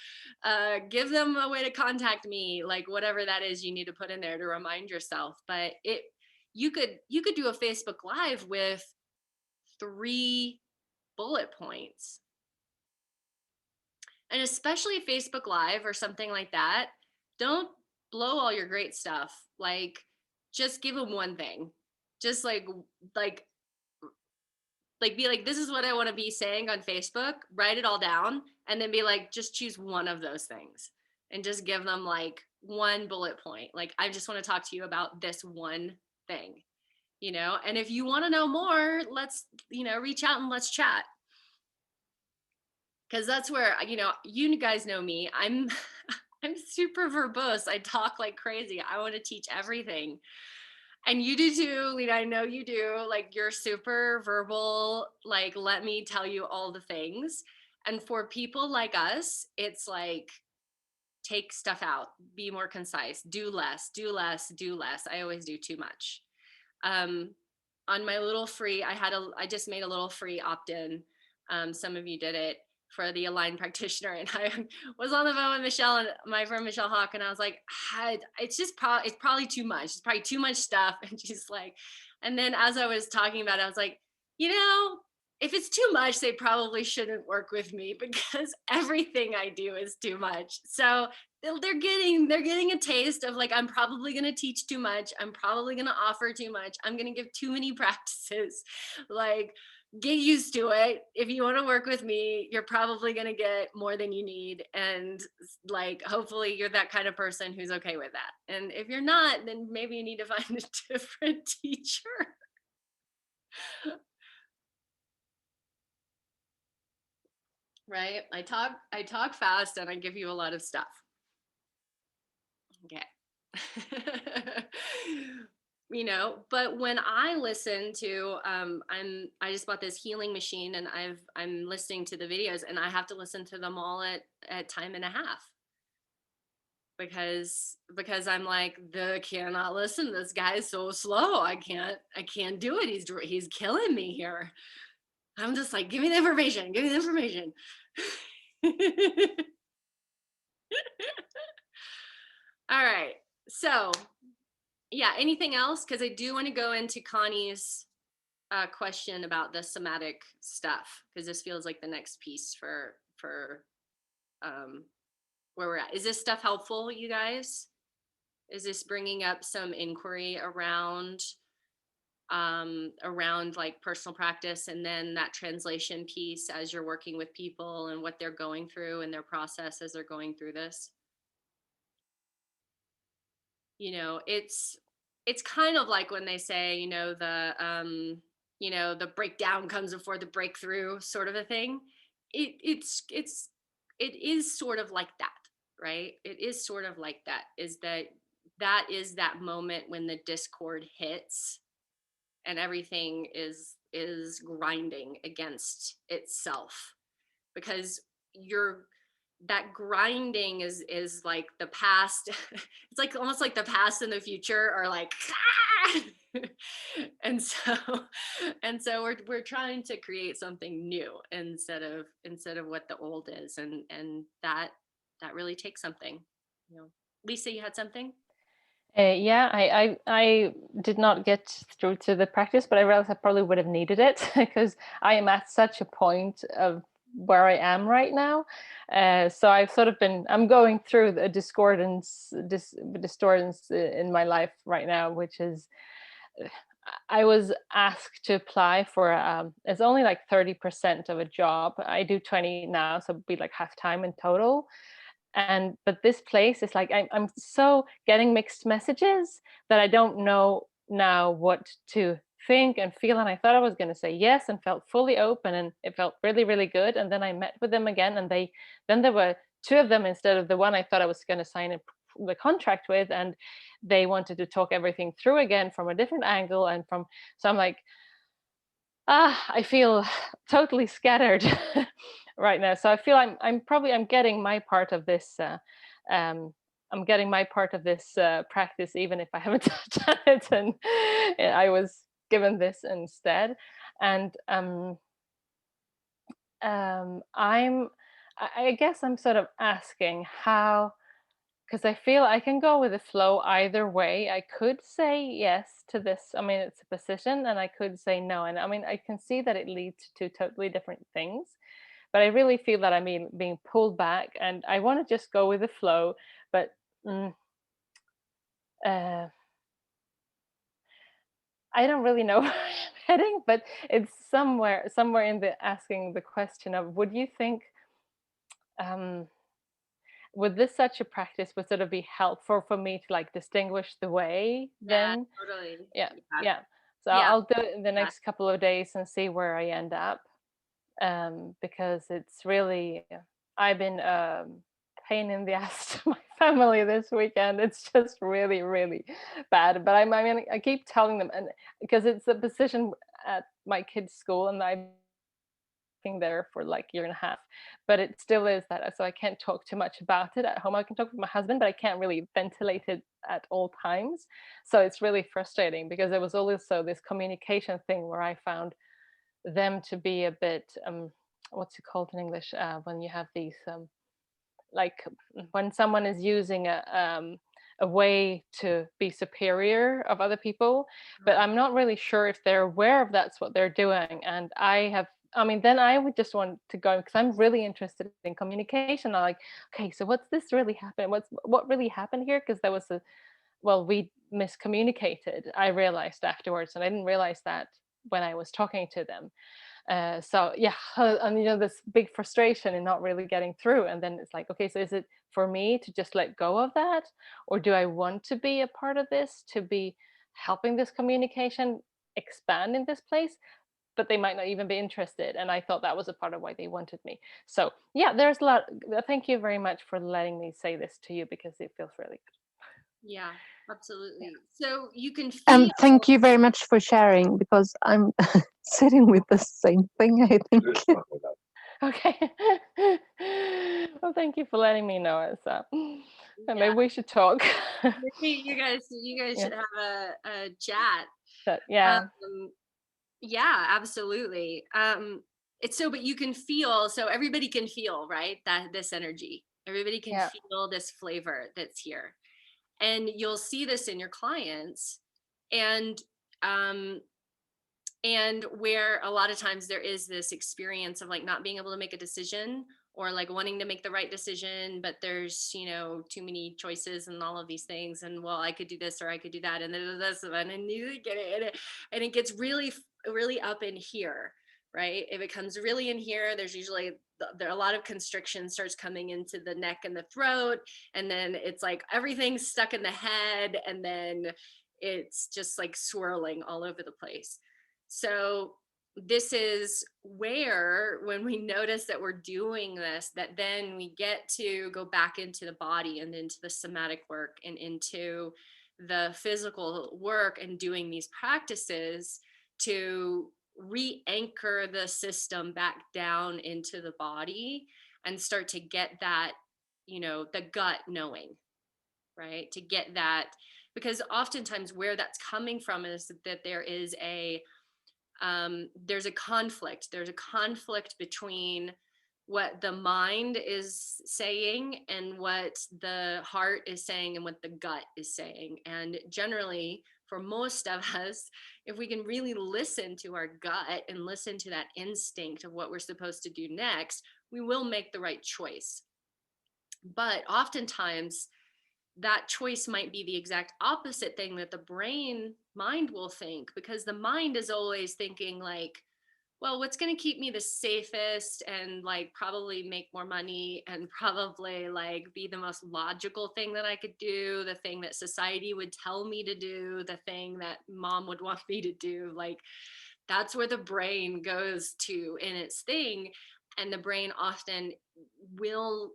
give them a way to contact me, like whatever that is you need to put in there to remind yourself. But you could do a Facebook Live with 3 bullet points. And especially Facebook Live or something like that, don't blow all your great stuff. Like, just give them one thing. Just like be like, this is what I want to be saying on Facebook, write it all down, and then be like, just choose one of those things and just give them like one bullet point. Like, I just want to talk to you about this one thing, you know? And if you want to know more, let's, you know, reach out and let's chat. Cause that's where, you know, you guys know me, I'm super verbose. I talk like crazy. I want to teach everything. And you do too, Lena. I know you do. Like, you're super verbal. Like, let me tell you all the things. And for people like us, it's like, take stuff out, be more concise, do less, do less, do less. I always do too much. Um, on my little free, I just made a little free opt-in. Some of you did it for the Aligned Practitioner, and I was on the phone with Michelle and my friend Michelle Hawk, and I was like, it's just it's probably too much. It's probably too much stuff. And she's like, and then as I was talking about it, I was like, you know, if it's too much, they probably shouldn't work with me because everything I do is too much. So they're getting a taste of, like, I'm probably going to teach too much. I'm probably going to offer too much. I'm going to give too many practices. Like, get used to it. If you want to work with me, you're probably going to get more than you need. And, like, hopefully you're that kind of person who's okay with that. And if you're not, then maybe you need to find a different teacher. Right? I talk fast and I give you a lot of stuff. Okay. You know, but when I listen to I just bought this healing machine, and I'm listening to the videos, and I have to listen to them all at time and a half, because I'm like, the cannot listen, this guy's so slow, I can't do it, he's killing me here. I'm just like, give me the information, give me the information. All right, so yeah, anything else? Because I do want to go into Connie's question about the somatic stuff, because this feels like the next piece for um, where we're at. Is this stuff helpful, you guys? Is this bringing up some inquiry around like personal practice, and then that translation piece as you're working with people and what they're going through and their process as they're going through this? You know, it's kind of like when they say, the breakdown comes before the breakthrough, sort of a thing. It is sort of like that, right? It is sort of like that, that is that moment when the discord hits and everything is grinding against itself, because you're that grinding is like the past. It's like almost like the past and the future are like and so we're trying to create something new instead of what the old is, and that really takes something, you know. Lisa, you had something? Yeah, I did not get through to the practice, but I realized I probably would have needed it because I am at such a point of where I am right now. So I've sort of I'm going through a discordance in my life right now, which is, I was asked to apply for it's only like 30% of a job. I do 20 now, so it'd be like half time in total. But this place is like, I'm so getting mixed messages that I don't know now what to think and feel. And I thought I was going to say yes, and felt fully open, and it felt really, really good. And then I met with them again, and then there were two of them instead of the one I thought I was going to sign the contract with, and they wanted to talk everything through again from a different angle. So I'm like, I feel totally scattered right now. So I feel I'm getting my part of this. I'm getting my part of this practice, even if I haven't done it, and I was given this instead. And I guess I'm sort of asking how, because I feel I can go with the flow either way. I could say yes to this. I mean, it's a position, and I could say no. And I mean, I can see that it leads to totally different things, but I really feel that I'm being pulled back, and I want to just go with the flow. But I don't really know where I'm heading, but it's somewhere in the asking the question of, would you think, would this such a practice would sort of be helpful for me to like distinguish the way Yeah, then? totally. Yeah. So Yeah. I'll do it in the next couple of days and see where I end up, because it's really, I've been pain in the ass to my family this weekend. It's just really, really bad. But I mean, I keep telling them, and because it's a position at my kids' school, and I've been there for like a year and a half, but it still is that. So I can't talk too much about it at home. I can talk with my husband, but I can't really ventilate it at all times. So it's really frustrating because there was also this communication thing where I found them to be a bit what's it called in English, when you have these like when someone is using a way to be superior of other people, but I'm not really sure if they're aware of that's what they're doing. And I mean, then I would just want to go because I'm really interested in communication. I'm like, okay, so what's this really happened? What really happened here? Because there was we miscommunicated. I realized afterwards, and I didn't realize that when I was talking to them. So yeah, and this big frustration in not really getting through. And then it's like, okay, so is it for me to just let go of that, or do I want to be a part of this, to be helping this communication expand in this place? But they might not even be interested, and I thought that was a part of why they wanted me. So yeah, there's a lot. Thank you very much for letting me say this to you because it feels really good. Yeah, absolutely. So you can feel. Thank you very much for sharing, because I'm sitting with the same thing, I think. Okay. Well, thank you for letting me know, Elsa. And maybe we should talk. You guys Yeah. should have a chat. But yeah. Yeah, absolutely. It's so, but you can feel, so everybody can feel, right? That this energy, everybody can Yeah. feel this flavor that's here. And you'll see this in your clients. And where a lot of times there is this experience of like not being able to make a decision, or like wanting to make the right decision, but there's, too many choices and all of these things. And well, I could do this or I could do that. And this, and you get it. And it gets really, really up in here, right? If it comes really in here, there's usually there are a lot of constriction starts coming into the neck and the throat. And then it's like everything's stuck in the head. And then it's just like swirling all over the place. So this is where, when we notice that we're doing this, that then we get to go back into the body and into the somatic work and into the physical work and doing these practices to re-anchor the system back down into the body and start to get that, the gut knowing, right? To get that, because oftentimes where that's coming from is that there's a conflict. There's a conflict between what the mind is saying and what the heart is saying and what the gut is saying. And generally, for most of us, if we can really listen to our gut and listen to that instinct of what we're supposed to do next, we will make the right choice. But oftentimes, that choice might be the exact opposite thing that the mind will think, because the mind is always thinking like, well, what's going to keep me the safest and like probably make more money and probably like be the most logical thing that I could do, the thing that society would tell me to do, the thing that mom would want me to do. Like that's where the brain goes to in its thing. And the brain often will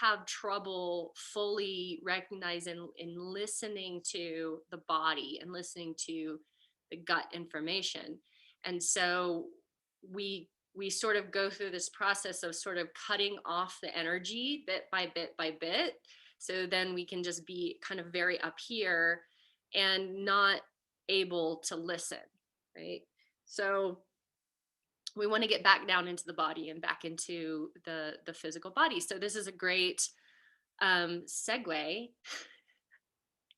have trouble fully recognizing and listening to the body and listening to the gut information. And so we sort of go through this process of sort of cutting off the energy bit by bit by bit. So then we can just be kind of very up here and not able to listen, right? So we want to get back down into the body and back into the physical body. So this is a great segue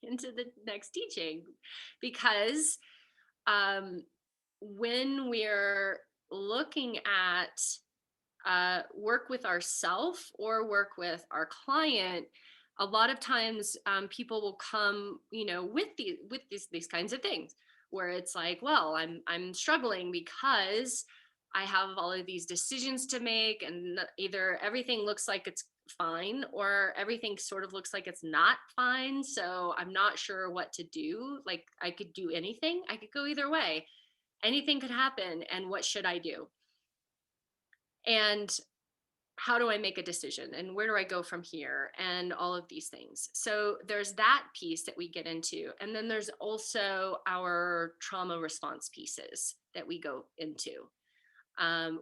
into the next teaching, because when we're looking at work with ourself or work with our client, a lot of times people will come, with these kinds of things where it's like, well, I'm struggling because I have all of these decisions to make, and either everything looks like it's fine or everything sort of looks like it's not fine. So I'm not sure what to do. Like I could do anything. I could go either way. Anything could happen. And what should I do? And how do I make a decision and where do I go from here and all of these things. So there's that piece that we get into. And then there's also our trauma response pieces that we go into,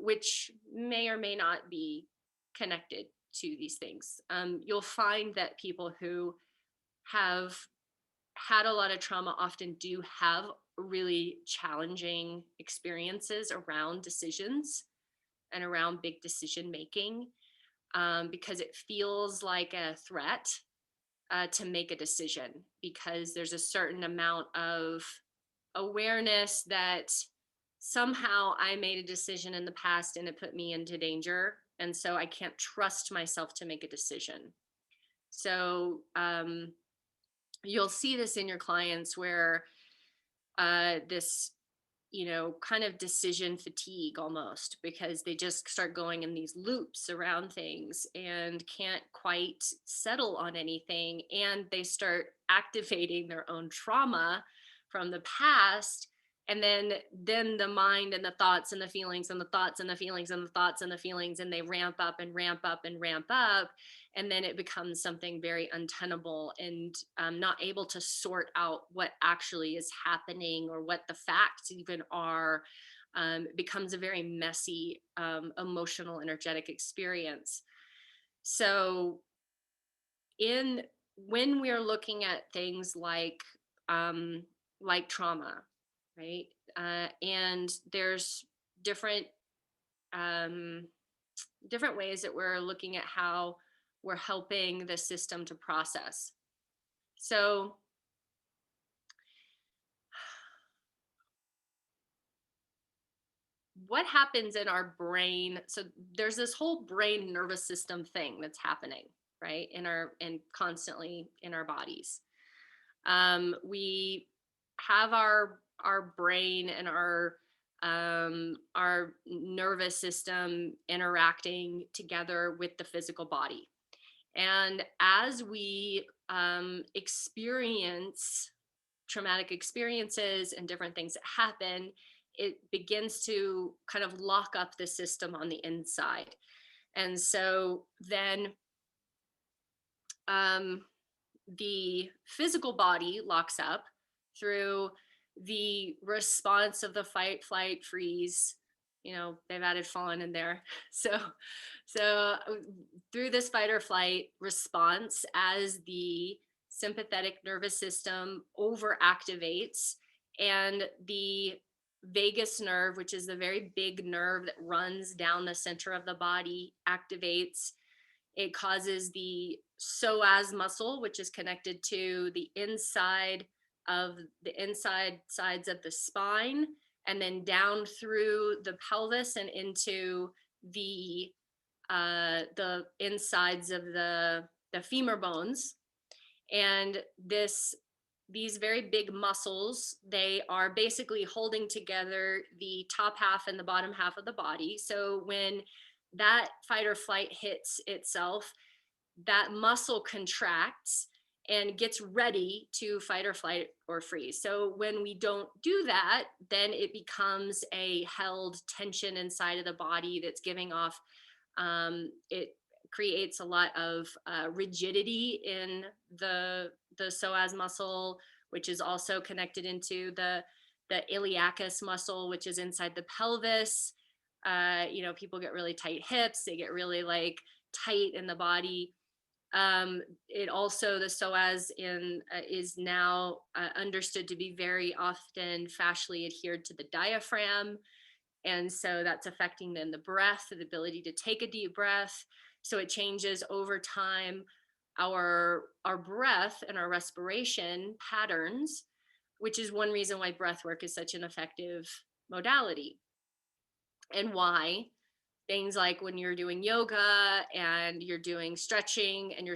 which may or may not be connected to these things. You'll find that people who have had a lot of trauma often do have really challenging experiences around decisions and around big decision making, because it feels like a threat to make a decision, because there's a certain amount of awareness that somehow I made a decision in the past and it put me into danger. And so I can't trust myself to make a decision. So you'll see this in your clients where this, kind of decision fatigue almost, because they just start going in these loops around things and can't quite settle on anything. And they start activating their own trauma from the past. And then the mind and the thoughts and the feelings and the thoughts and the feelings and the thoughts and the feelings, and they ramp up and ramp up and ramp up. And then it becomes something very untenable and not able to sort out what actually is happening or what the facts even are. It becomes a very messy, emotional, energetic experience. So when we're looking at things like trauma, right? And there's different ways that we're looking at how we're helping the system to process. So what happens in our brain? So there's this whole brain nervous system thing that's happening, right? And constantly in our bodies. We have our brain and our nervous system interacting together with the physical body. And as we experience traumatic experiences and different things that happen, it begins to kind of lock up the system on the inside. And so then the physical body locks up through the response of the fight, flight, freeze. They've added fawn in there. So through this fight or flight response, as the sympathetic nervous system overactivates and the vagus nerve, which is the very big nerve that runs down the center of the body, activates, it causes the psoas muscle, which is connected to the inside sides of the spine, and then down through the pelvis and into the insides of the femur bones. And these very big muscles, they are basically holding together the top half and the bottom half of the body. So when that fight or flight hits itself, that muscle contracts and gets ready to fight or flight or freeze. So when we don't do that, then it becomes a held tension inside of the body that's giving off, it creates a lot of rigidity in the psoas muscle, which is also connected into the iliacus muscle, which is inside the pelvis. People get really tight hips, they get really tight in the body. It also, the psoas is now understood to be very often fascially adhered to the diaphragm. And so that's affecting then the breath, the ability to take a deep breath. So it changes over time our breath and our respiration patterns, which is one reason why breath work is such an effective modality. And why things like when you're doing yoga and you're doing stretching and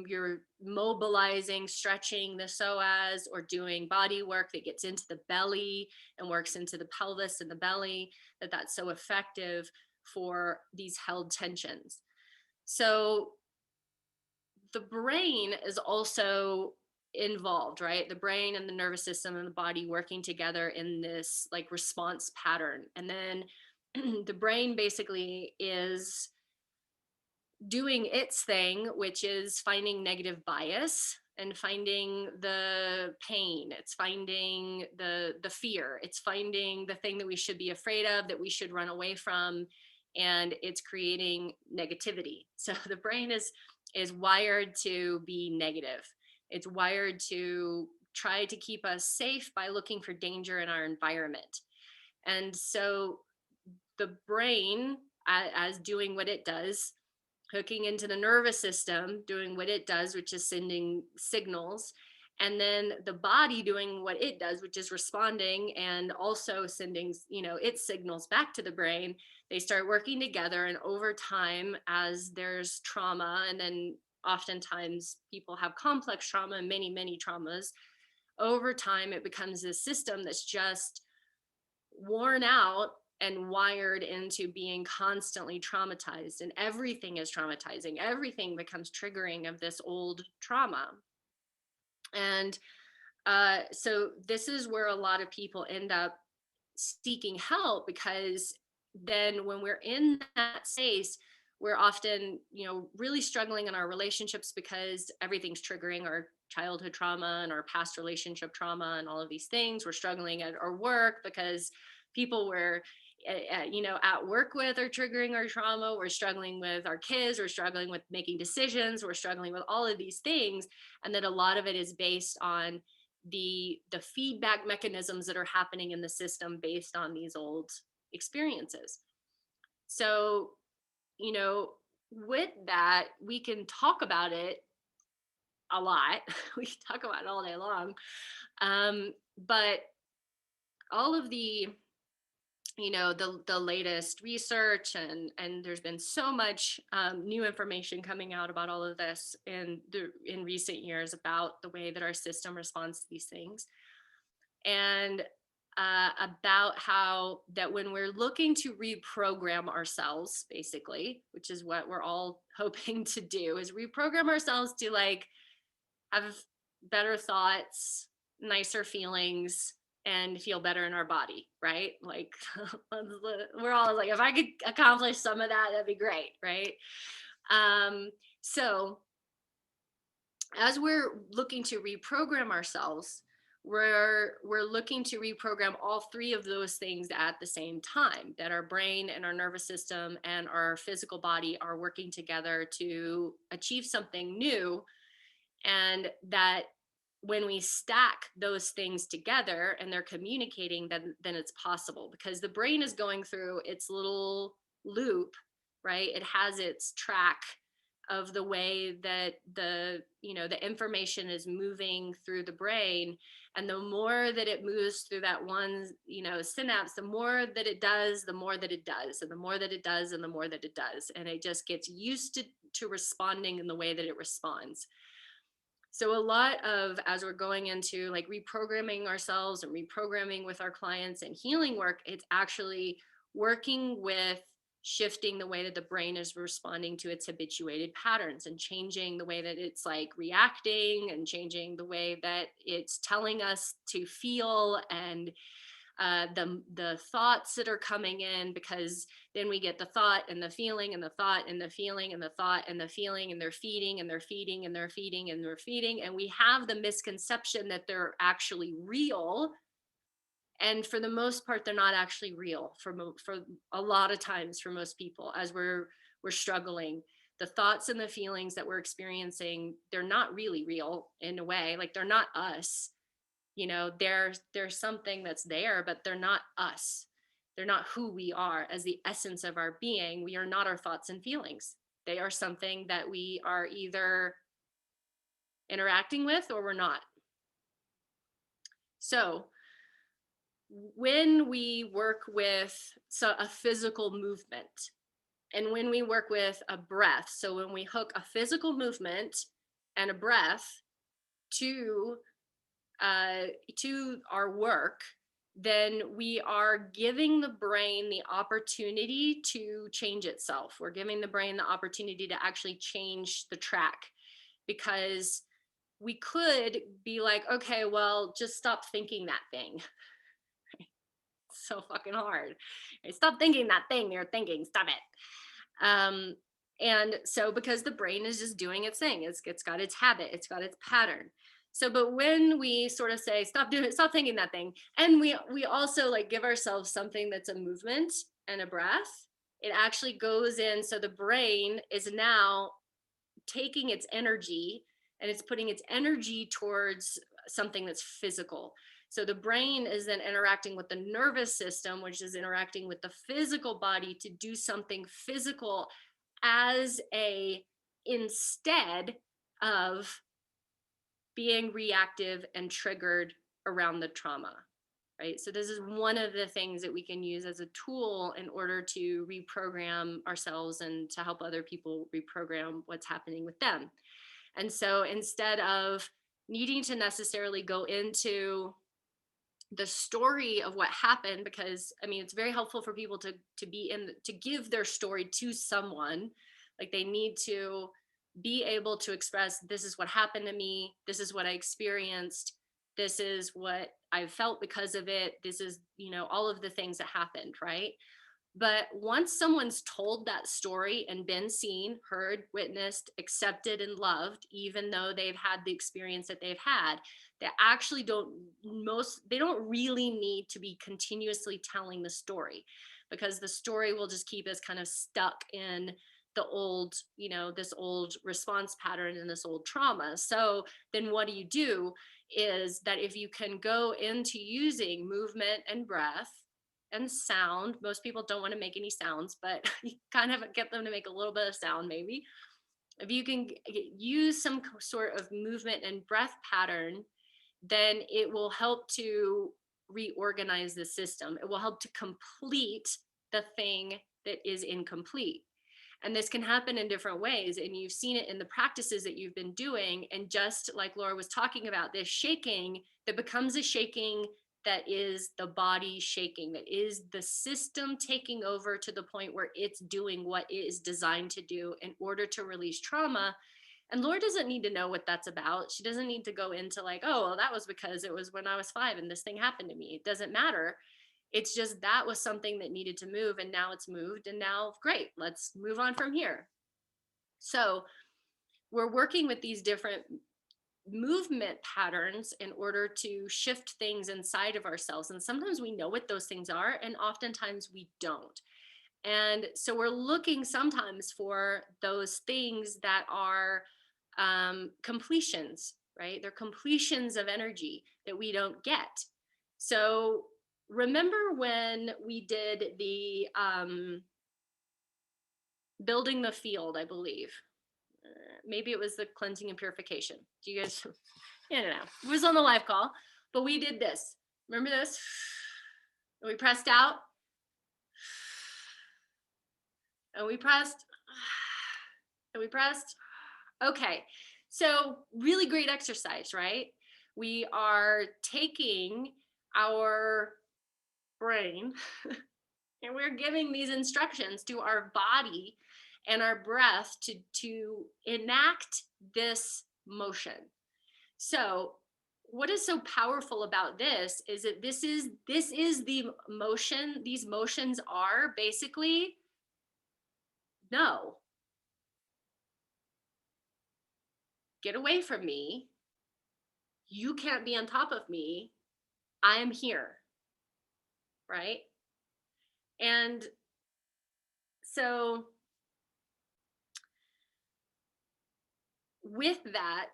you're mobilizing, stretching the psoas, or doing body work that gets into the belly and works into the pelvis and the belly, that's so effective for these held tensions. So the brain is also involved, right? The brain and the nervous system and the body working together in this response pattern. And then the brain basically is doing its thing, which is finding negative bias and finding the pain. It's finding the fear. It's finding the thing that we should be afraid of, that we should run away from, and it's creating negativity. So the brain is wired to be negative. It's wired to try to keep us safe by looking for danger in our environment. And so the brain, as doing what it does, hooking into the nervous system, doing what it does, which is sending signals, and then the body doing what it does, which is responding and also sending, its signals back to the brain. They start working together, and over time, as there's trauma, and then oftentimes people have complex trauma, many traumas, over time it becomes this system that's just worn out and wired into being constantly traumatized, and everything is traumatizing. Everything becomes triggering of this old trauma. And so this is where a lot of people end up seeking help, because then when we're in that space, we're often, really struggling in our relationships because everything's triggering our childhood trauma and our past relationship trauma and all of these things. We're struggling at our work because people we're at work with are triggering our trauma. We're struggling with our kids. We're struggling with making decisions. We're struggling with all of these things. And that a lot of it is based on the feedback mechanisms that are happening in the system based on these old experiences. So, with that, we can talk about it a lot. We can talk about it all day long. But all of the the latest research, and there's been so much new information coming out about all of this in recent years about the way that our system responds to these things, and about how that when we're looking to reprogram ourselves, basically, which is what we're all hoping to do, is reprogram ourselves to have better thoughts, nicer feelings, and feel better in our body, right? Like we're all like, if I could accomplish some of that, that'd be great, right? So as we're looking to reprogram ourselves, we're looking to reprogram all three of those things at the same time, that our brain and our nervous system and our physical body are working together to achieve something new. And that when we stack those things together and they're communicating, then it's possible, because the brain is going through its little loop, right? It has its track of the way that the information is moving through the brain. And the more that it moves through that one, synapse, the more that it does, the more that it does, and the more that it does, and the more that it does. And it just gets used to responding in the way that it responds. So a lot of, as we're going into like reprogramming ourselves and reprogramming with our clients and healing work, it's actually working with shifting the way that the brain is responding to its habituated patterns, and changing the way that it's like reacting, and changing the way that it's telling us to feel, and the thoughts that are coming in, because then we get the thought and the feeling and the thought and the feeling and the thought and the feeling, and they're feeding and they're feeding and they're feeding and they're feeding. And we have the misconception that they're actually real. And for the most part, they're not actually real for a lot of times for most people. As we're struggling, the thoughts and the feelings that we're experiencing, they're not really real in a way. Like, they're not us. There's something that's there, but they're not us. They're not who we are as the essence of our being. We are not our thoughts and feelings. They are something that we are either interacting with or we're not. So when we work with a physical movement, and when we work with a breath, so when we hook a physical movement and a breath to our work, then we are giving the brain the opportunity to change itself. We're giving the brain the opportunity to actually change the track, because we could be like, okay, well, just stop thinking that thing. So fucking hard. Stop thinking that thing you're thinking. Stop it. And so because the brain is just doing its thing, it's got its habit, it's got its pattern. So but when we sort of say stop doing it, stop thinking that thing, and we also like give ourselves something that's a movement and a breath, it actually goes in. So the brain is now taking its energy and it's putting its energy towards something that's physical. So the brain is then interacting with the nervous system, which is interacting with the physical body to do something physical as a instead of being reactive and triggered around the trauma, right? So this is one of the things that we can use as a tool in order to reprogram ourselves and to help other people reprogram what's happening with them. And so instead of needing to necessarily go into the story of what happened, because I mean, it's very helpful for people to be in, to give their story to someone. Like they need to be able to express, this is what happened to me, this is what I experienced, this is what I felt because of it, this is, you know, all of the things that happened, right? But once someone's told that story and been seen, heard, witnessed, accepted, and loved, even though they've had the experience that they've had, they actually they don't really need to be continuously telling the story, because the story will just keep us kind of stuck in the old, you know, this old response pattern and this old trauma. So then what do is that if you can go into using movement and breath and sound, most people don't want to make any sounds, but you kind of get them to make a little bit of sound maybe. If you can use some sort of movement and breath pattern, then it will help to reorganize the system. It will help to complete the thing that is incomplete. And this can happen in different ways. And you've seen it in the practices that you've been doing. And just like Laura was talking about, this shaking that becomes a shaking that is the body shaking, that is the system taking over to the point where it's doing what it is designed to do in order to release trauma. And Laura doesn't need to know what that's about. She doesn't need to go into like, oh, well, that was because it was when I was 5 and this thing happened to me. It doesn't matter. It's just that was something that needed to move, and now it's moved, and now great, let's move on from here. So we're working with these different movement patterns in order to shift things inside of ourselves. And sometimes we know what those things are, and oftentimes we don't. And so we're looking sometimes for those things that are completions, right? They're completions of energy that we don't get. So remember when we did the building the field, I believe. Maybe it was the cleansing and purification. Do you guys, I don't know. It was on the live call, but we did this. Remember this? And we pressed out. And we pressed. And we pressed. Okay. So really great exercise, right? We are taking our brain and we're giving these instructions to our body and our breath to enact this motion. So what is so powerful about this is that this is the motion. These motions are basically, no, get away from me. You can't be on top of me. I am here, right? And so with that,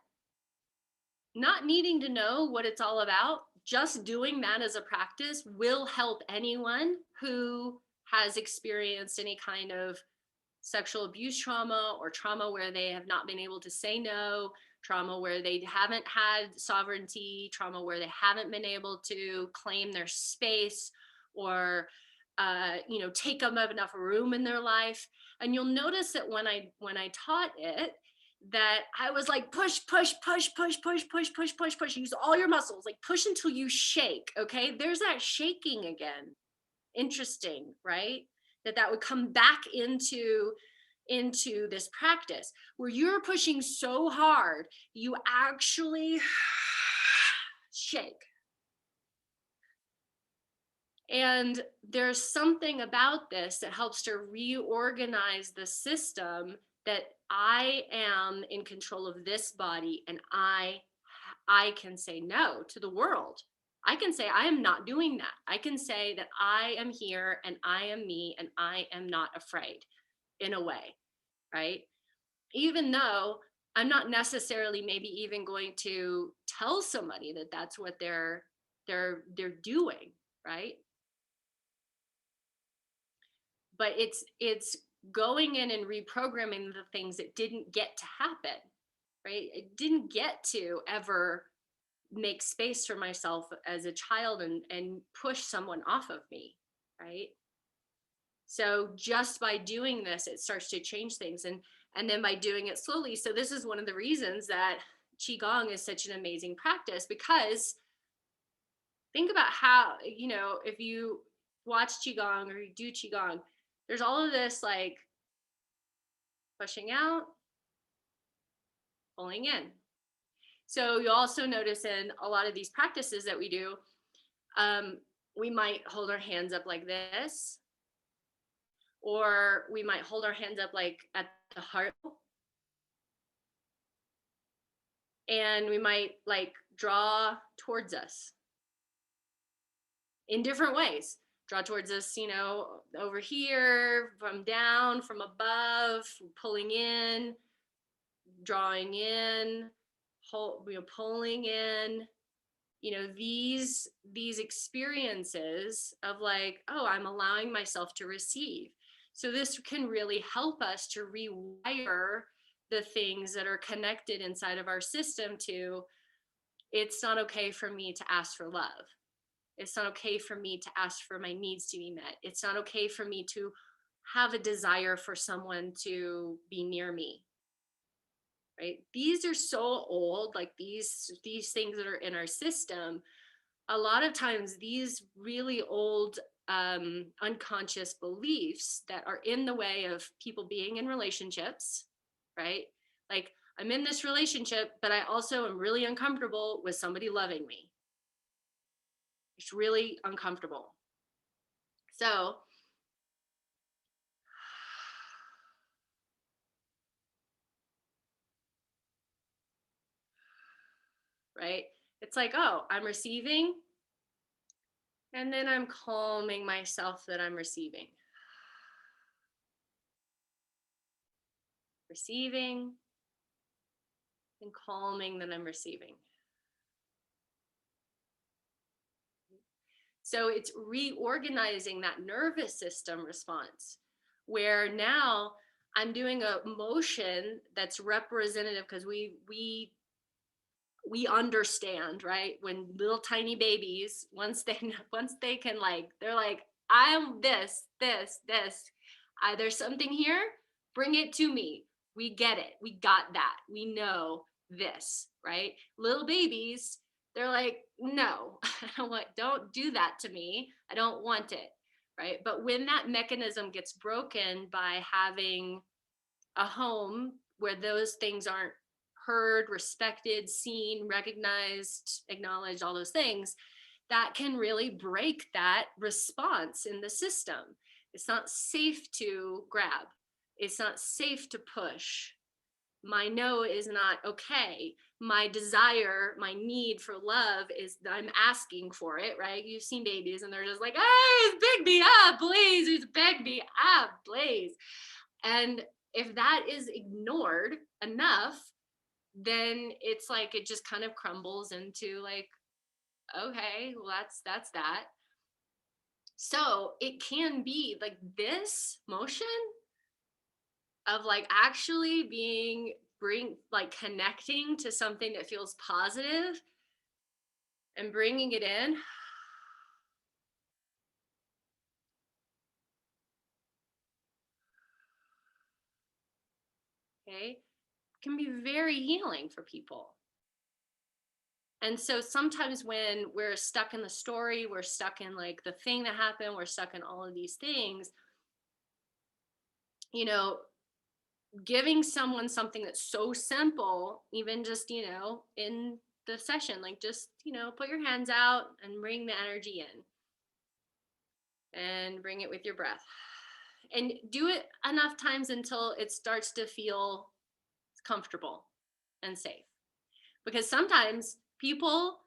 not needing to know what it's all about, just doing that as a practice will help anyone who has experienced any kind of sexual abuse trauma or trauma where they have not been able to say no, trauma where they haven't had sovereignty, trauma where they haven't been able to claim their space or take up enough room in their life. And you'll notice that when I taught it, that I was like, push, push, push, push, push, push, push, push, push, use all your muscles, like push until you shake. Okay. There's that shaking again. Interesting, right? That would come back into this practice where you're pushing so hard, you actually shake. And there's something about this that helps to reorganize the system that I am in control of this body, and I can say no to the world. I can say I am not doing that. I can say that I am here and I am me and I am not afraid, in a way, right? Even though I'm not necessarily maybe even going to tell somebody that that's what they're doing, right? But it's going in and reprogramming the things that didn't get to happen, right? It didn't get to ever make space for myself as a child and push someone off of me, right? So just by doing this, it starts to change things, and then by doing it slowly. So this is one of the reasons that Qigong is such an amazing practice, because think about how, you know, if you watch Qigong or you do Qigong, there's all of this like pushing out, pulling in. So you also notice in a lot of these practices that we do, we might hold our hands up like this, or we might hold our hands up like at the heart, and we might like draw towards us in different ways. Draw towards us, you know, over here, from down, from above, pulling in, drawing in, pulling in. You know, these experiences of like, oh, I'm allowing myself to receive. So this can really help us to rewire the things that are connected inside of our system to, it's not okay for me to ask for love. It's not okay for me to ask for my needs to be met. It's not okay for me to have a desire for someone to be near me. Right? These are so old, like these things that are in our system. A lot of times these really old unconscious beliefs that are in the way of people being in relationships, right? Like, I'm in this relationship, but I also am really uncomfortable with somebody loving me. It's really uncomfortable. So, right? It's like, oh, I'm receiving, and then I'm calming myself that I'm receiving. Receiving and calming that I'm receiving. So it's reorganizing that nervous system response, where now I'm doing a motion that's representative, because we understand, right? When little tiny babies, once they can, like, they're like, I'm this. There's something here, bring it to me. We get it. We got that. We know this, right? Little babies, they're like, no, don't do that to me. I don't want it, right? But when that mechanism gets broken by having a home where those things aren't heard, respected, seen, recognized, acknowledged, all those things, that can really break that response in the system. It's not safe to grab. It's not safe to push. My no is not okay. My desire, my need for love is, I'm asking for it, right? You've seen babies and they're just like, hey, beg me up, please. It's beg me up, please. And if that is ignored enough, then it's like it just kind of crumbles into like, okay, well, that's that. So it can be like this motion of like actually connecting to something that feels positive and bringing it in. Okay, can be very healing for people. And so sometimes when we're stuck in the story, we're stuck in like the thing that happened, we're stuck in all of these things, you know, giving someone something that's so simple, even just, you know, in the session, like just, you know, put your hands out and bring the energy in and bring it with your breath. and do it enough times until it starts to feel comfortable and safe. Because sometimes people,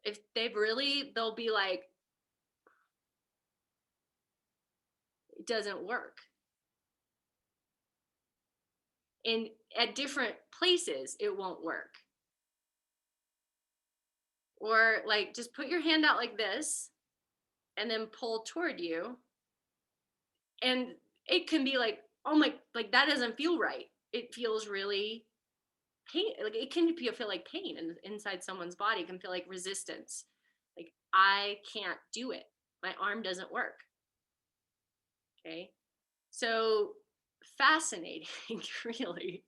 if they've really, they'll be like, it doesn't work. And at different places, it won't work. Or like, just put your hand out like this and then pull toward you. And it can be like, oh my, like that doesn't feel right. It feels really pain. Like it can feel like pain inside someone's body. It can feel like resistance. Like I can't do it. My arm doesn't work. Okay. So fascinating, really,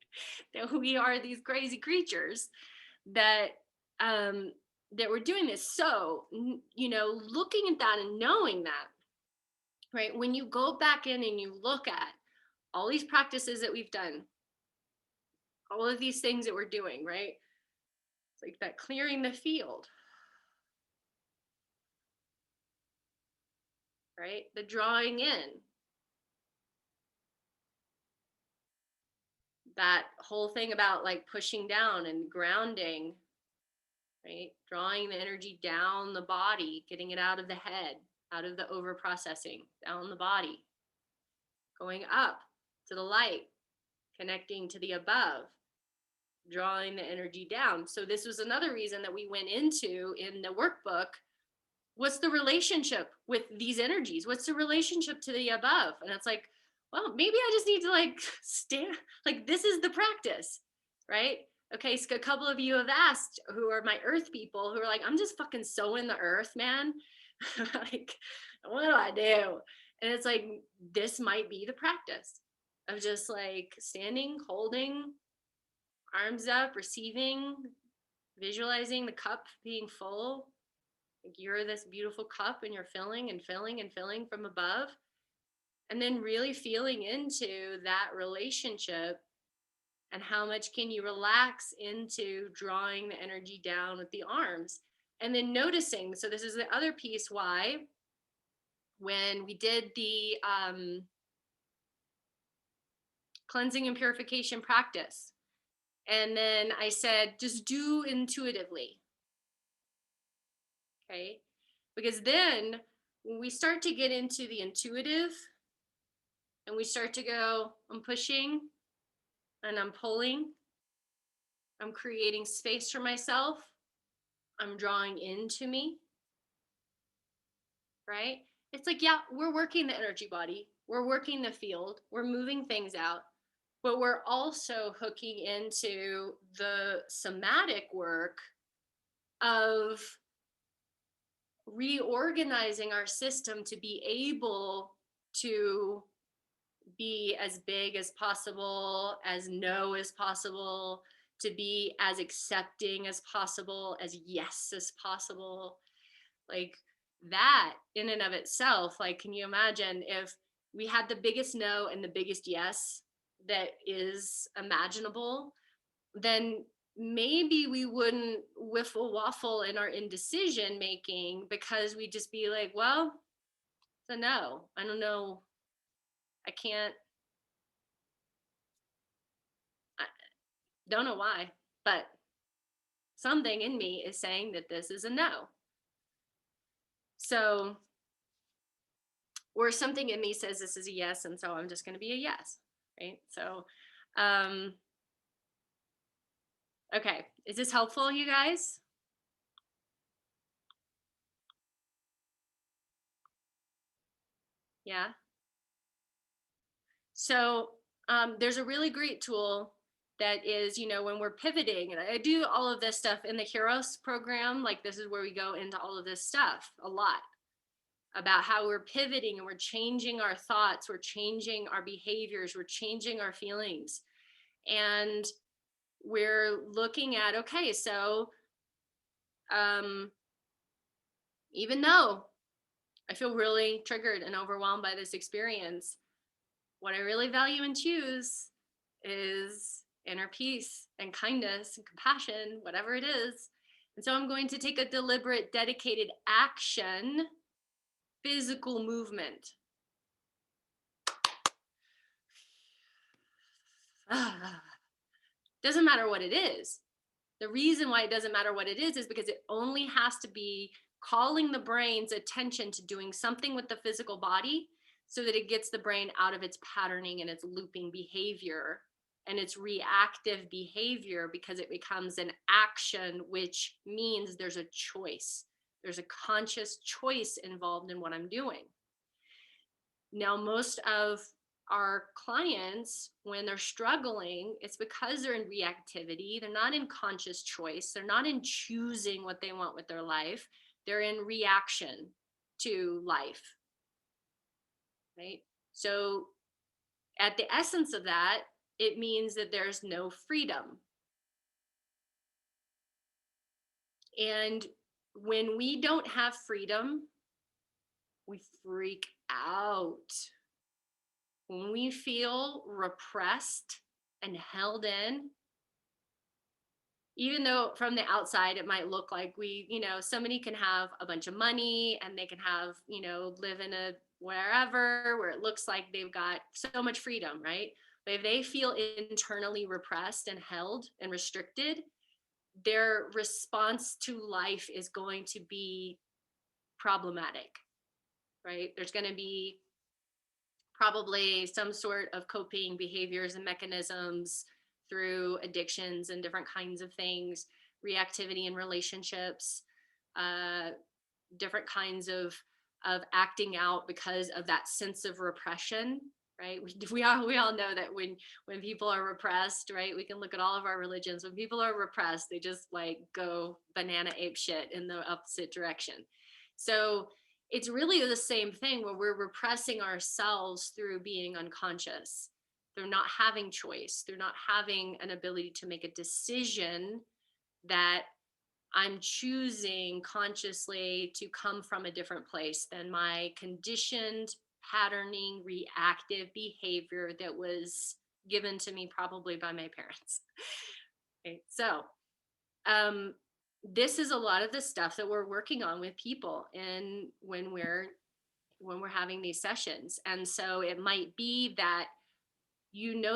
that we are these crazy creatures that that we're doing this. So, you know, looking at that and knowing that, right, when you go back in and you look at all these practices that we've done, all of these things that we're doing, right, it's like that clearing the field, right, the drawing in, that whole thing about like pushing down and grounding, right? Drawing the energy down the body, getting it out of the head, out of the over processing, down the body, going up to the light, connecting to the above, drawing the energy down. So this was another reason that we went into in the workbook. What's the relationship with these energies? What's the relationship to the above? And it's like, well, maybe I just need to like stand, like this is the practice, right? Okay, so a couple of you have asked, who are my earth people, who are like, I'm just fucking so in the earth, man. Like, what do I do? And it's like, this might be the practice of just like standing, holding, arms up, receiving, visualizing the cup being full. Like you're this beautiful cup and you're filling and filling and filling from above. And then really feeling into that relationship and how much can you relax into drawing the energy down with the arms. And then noticing, so this is the other piece why when we did the cleansing and purification practice, and then I said, just do intuitively. Okay, because then when we start to get into the intuitive and we start to go, I'm pushing and I'm pulling, I'm creating space for myself, I'm drawing into me, right? It's like, yeah, we're working the energy body, we're working the field, we're moving things out, but we're also hooking into the somatic work of reorganizing our system to be able to be as big as possible, as no as possible, to be as accepting as possible, as yes as possible. Like that in and of itself, like, can you imagine if we had the biggest no and the biggest yes that is imaginable, then maybe we wouldn't whiffle waffle in our indecision making, because we'd just be like, well, it's a no. I don't know. I can't. I don't know why, but something in me is saying that this is a no. So, or something in me says this is a yes, and so I'm just going to be a yes, right? So, okay, is this helpful, you guys? Yeah. So there's a really great tool that is, you know, when we're pivoting, and I do all of this stuff in the Heroes program, like this is where we go into all of this stuff a lot about how we're pivoting and we're changing our thoughts, we're changing our behaviors, we're changing our feelings. And we're looking at, okay, so even though I feel really triggered and overwhelmed by this experience, what I really value and choose is inner peace and kindness and compassion, whatever it is. And so I'm going to take a deliberate, dedicated action, physical movement Doesn't matter what it is. The reason why it doesn't matter what it is because it only has to be calling the brain's attention to doing something with the physical body so that it gets the brain out of its patterning and its looping behavior and its reactive behavior, because it becomes an action, which means there's a choice. There's a conscious choice involved in what I'm doing. Now, most of our clients, when they're struggling, it's because they're in reactivity. They're not in conscious choice. They're not in choosing what they want with their life. They're in reaction to life, right? So at the essence of that, it means that there's no freedom. And when we don't have freedom, we freak out. When we feel repressed and held in, even though from the outside it might look like somebody can have a bunch of money and they can have, live in a wherever where it looks like they've got so much freedom, right? But if they feel internally repressed and held and restricted, their response to life is going to be problematic, right? There's going to be probably some sort of coping behaviors and mechanisms through addictions and different kinds of things, reactivity in relationships, different kinds of acting out because of that sense of repression, right? We all know that when people are repressed, right? We can look at all of our religions. When people are repressed, they just like go banana ape shit in the opposite direction. So it's really the same thing where we're repressing ourselves through being unconscious, through not having choice, through not having an ability to make a decision that I'm choosing consciously to come from a different place than my conditioned patterning reactive behavior that was given to me probably by my parents. Okay, so this is a lot of the stuff that we're working on with people and when we're having these sessions. And so it might be that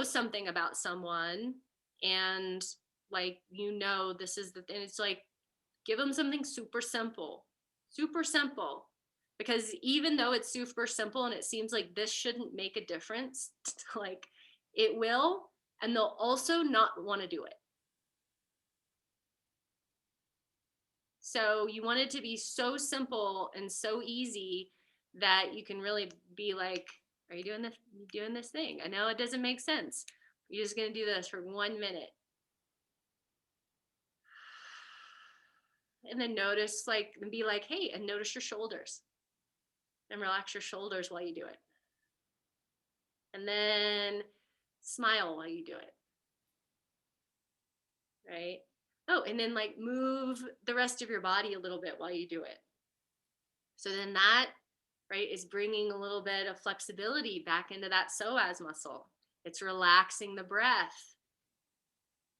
something about someone and this is and it's like, give them something super simple, because even though it's super simple and it seems like this shouldn't make a difference, like it will, and they'll also not want to do it. So you want it to be so simple and so easy that you can really be like, are you doing this thing? I know it doesn't make sense. You're just going to do this for 1 minute. And then notice, and be like, hey, and notice your shoulders. And relax your shoulders while you do it. And then smile while you do it. Right? Oh, and then move the rest of your body a little bit while you do it. So then that, right, is bringing a little bit of flexibility back into that psoas muscle. It's relaxing the breath.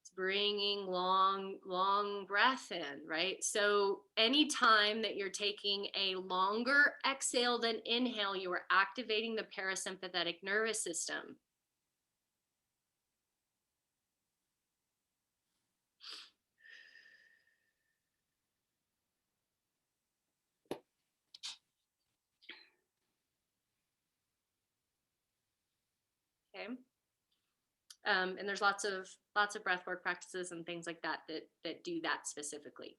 It's bringing long breath in, right? So anytime that you're taking a longer exhale than inhale, you are activating the parasympathetic nervous system. Okay. And there's lots of breathwork practices and things like that do that specifically.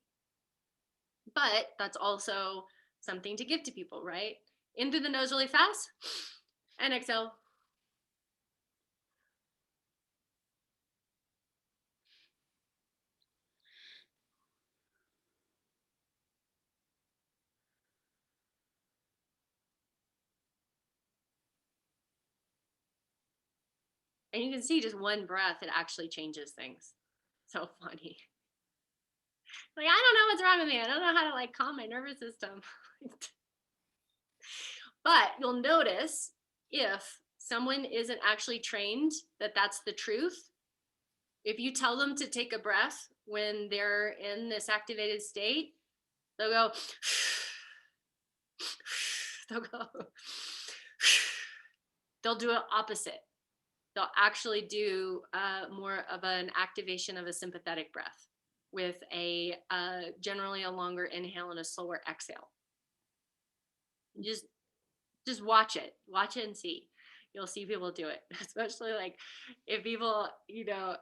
But that's also something to give to people, right? In through the nose really fast and exhale. And you can see just one breath, it actually changes things. So funny. I don't know what's wrong with me. I don't know how to calm my nervous system. But you'll notice if someone isn't actually trained that that's the truth, if you tell them to take a breath when they're in this activated state, they'll go, they'll do it opposite. they'll actually do more of an activation of a sympathetic breath with a generally a longer inhale and a slower exhale. Just watch it and see. You'll see people do it, especially like if people, you know,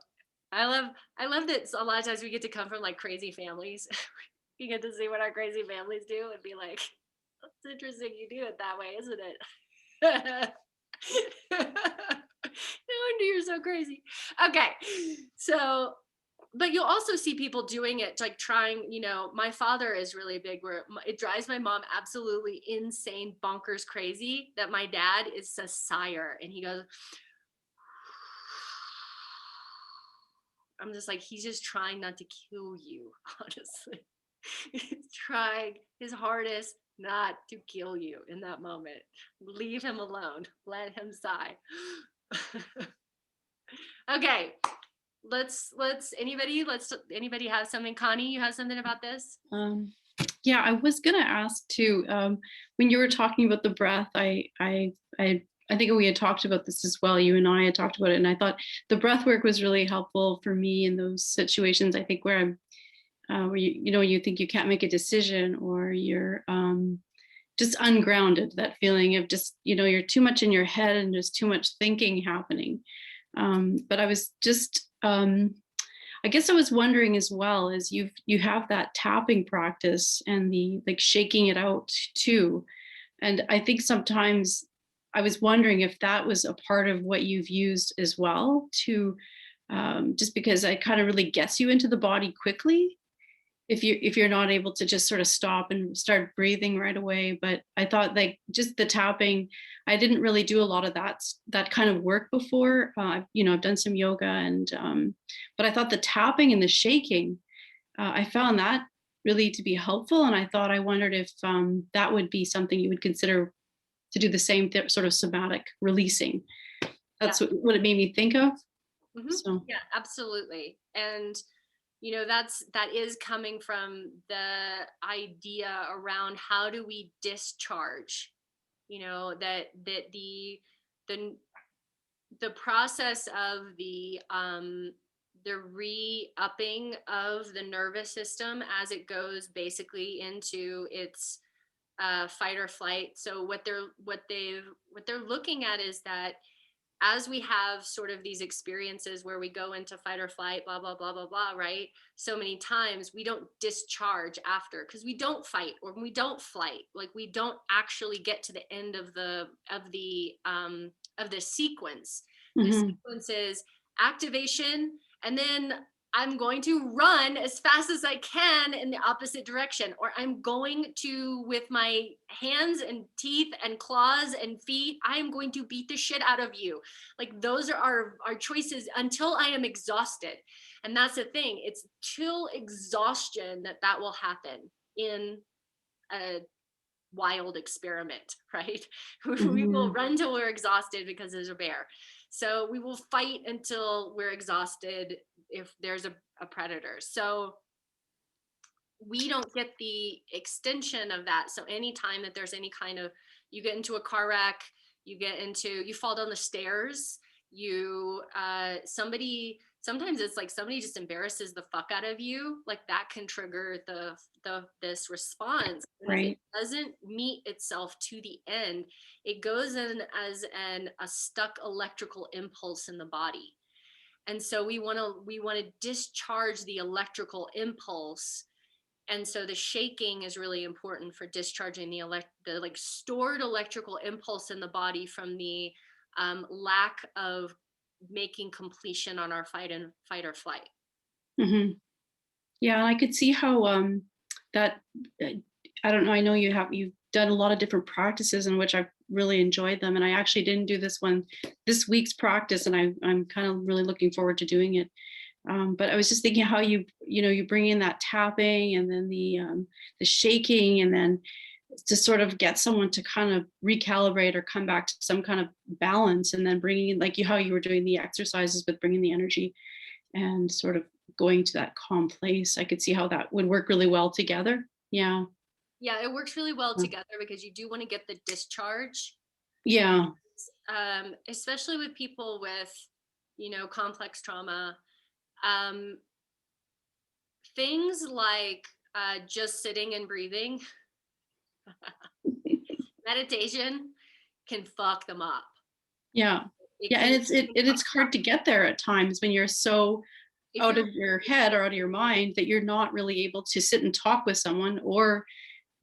I love that a lot of times we get to come from like crazy families. You get to see what our crazy families do and be like, it's interesting you do it that way, isn't it? No wonder you're so crazy. Okay, so but you'll also see people doing it, like trying, you know, my father is really big where it drives my mom absolutely insane, bonkers crazy that my dad is a sire and he goes, I'm just like, he's just trying not to kill you, honestly. He's trying his hardest not to kill you in that moment. Leave him alone. Let him sigh. Okay. Let's anybody have something? Connie, you have something about this? Yeah, I was gonna ask too, when you were talking about the breath, I think we had talked about this as well. You and I had talked about it, and I thought the breath work was really helpful for me in those situations. I think where I'm, where you think you can't make a decision, or you're just ungrounded. That feeling of just, you're too much in your head and there's too much thinking happening. But I was just, I guess I was wondering as well, as you have that tapping practice and the like shaking it out too. And I think sometimes I was wondering if that was a part of what you've used as well to, just because it kind of really gets you into the body quickly if you're not able to just sort of stop and start breathing right away. But I thought like just the tapping, I didn't really do a lot of that kind of work before. I've done some yoga and but I thought the tapping and the shaking, I found that really to be helpful. And I wondered if that would be something you would consider to do the same sort of somatic releasing. That's what it made me think of. Mm-hmm. So yeah, absolutely. And that is coming from the idea around how do we discharge, that the process of the re-upping of the nervous system as it goes basically into its fight or flight. So what they're looking at is that as we have sort of these experiences where we go into fight or flight, blah, blah, blah, blah, blah, right? So many times we don't discharge after because we don't fight or we don't flight. Like we don't actually get to the end of the sequence. The sequence is activation, and then I'm going to run as fast as I can in the opposite direction, or I'm going to, with my hands and teeth and claws and feet, I am going to beat the shit out of you. Like those are our choices until I am exhausted. And that's the thing. It's till exhaustion that will happen in a wild experiment, right? We will run till we're exhausted because there's a bear. So we will fight until we're exhausted if there's a predator. So we don't get the extension of that. So anytime that there's any kind of, you get into a car wreck, you fall down the stairs, sometimes it's like somebody just embarrasses the fuck out of you, like that can trigger this response. Right. If it doesn't meet itself to the end, it goes in as a stuck electrical impulse in the body. And so we want to discharge the electrical impulse. And so the shaking is really important for discharging the stored electrical impulse in the body from the lack of making completion on our fight or flight. Mm-hmm. Yeah, and I could see how that. I don't know. I know you've done a lot of different practices in which I've really enjoyed them, and I actually didn't do this week's practice, and I'm kind of really looking forward to doing it. But I was just thinking how you bring in that tapping and then the shaking, and then to sort of get someone to kind of recalibrate or come back to some kind of balance, and then bringing in how you were doing the exercises, but bringing the energy and sort of going to that calm place. I could see how that would work really well together. Yeah. Yeah, it works really well together because you do want to get the discharge. Yeah. especially with people with, you know, complex trauma, things like just sitting and breathing, meditation can fuck them up. Yeah. It Yeah, can- and it's hard to get there at times when you're so if out you're- of your head or out of your mind that you're not really able to sit and talk with someone or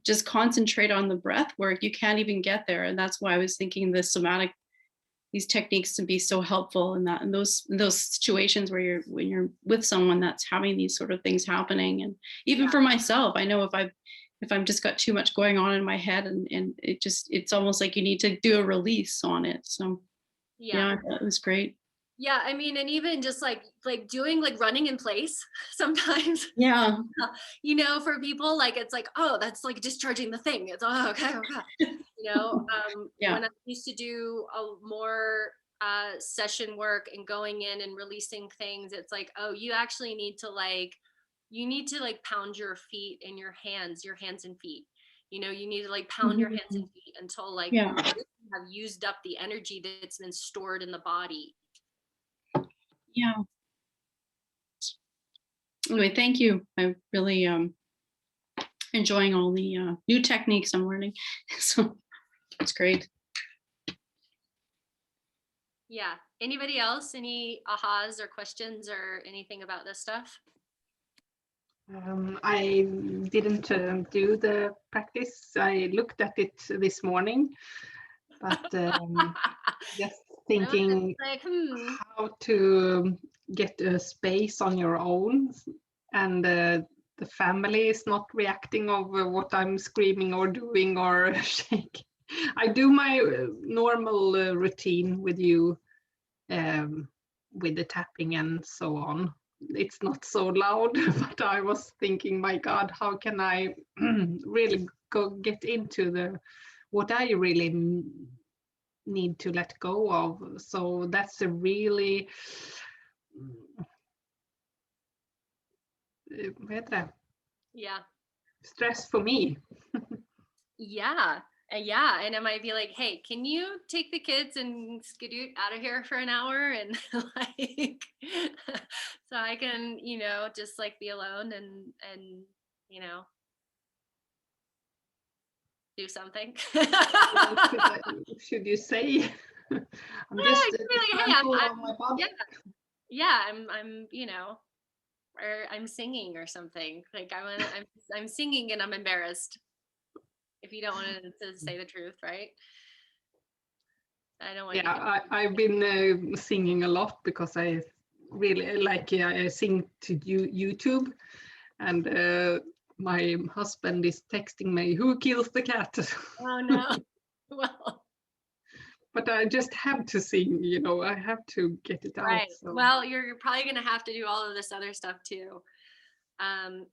just concentrate on the breath work. You can't even get there. And that's why I was thinking these techniques to be so helpful in that, in those situations where when you're with someone that's having these sort of things happening. And even for myself, I know if I'm just got too much going on in my head and it's almost like you need to do a release on it. So yeah, it was great. Yeah, I mean, and even just like doing like running in place sometimes, Yeah. you know, for people, like it's like, oh, that's like discharging the thing. It's okay. You know, Yeah. when I used to do a more session work and going in and releasing things, it's like, oh, you actually need to pound your feet and your hands and feet. You know, you need to like pound your hands and feet until like Yeah. you have used up the energy that's been stored in the body. Yeah. Anyway, thank you. I'm really enjoying all the new techniques I'm learning. So it's great. Yeah. Anybody else? Any ahas or questions or anything about this stuff? I didn't do the practice. I looked at it this morning, but just thinking Like, how to get a space on your own, and the family is not reacting over what I'm screaming or doing or shaking. I do my normal routine with you, with the tapping and so on. It's not so loud, but I was thinking, my God, how can I really get into what I really need to let go of? So that's a really yeah. stress for me. Yeah. Yeah. And it might be like, hey, can you take the kids and skedoot out of here for an hour? And like, so I can, you know, just like be alone and, you know, do something. Should you say? I'm Yeah, just really, hey, handful of my body. yeah, I'm, you know, or I'm singing or something. Like I'm singing and I'm embarrassed. If you don't want to say the truth, right? I don't want you Yeah, I've been singing a lot because I really like, I sing to YouTube, and my husband is texting me, who kills the cat? Oh no. Well, but I just have to sing, you know, I have to get it right. out. So. Well, you're probably going to have to do all of this other stuff too.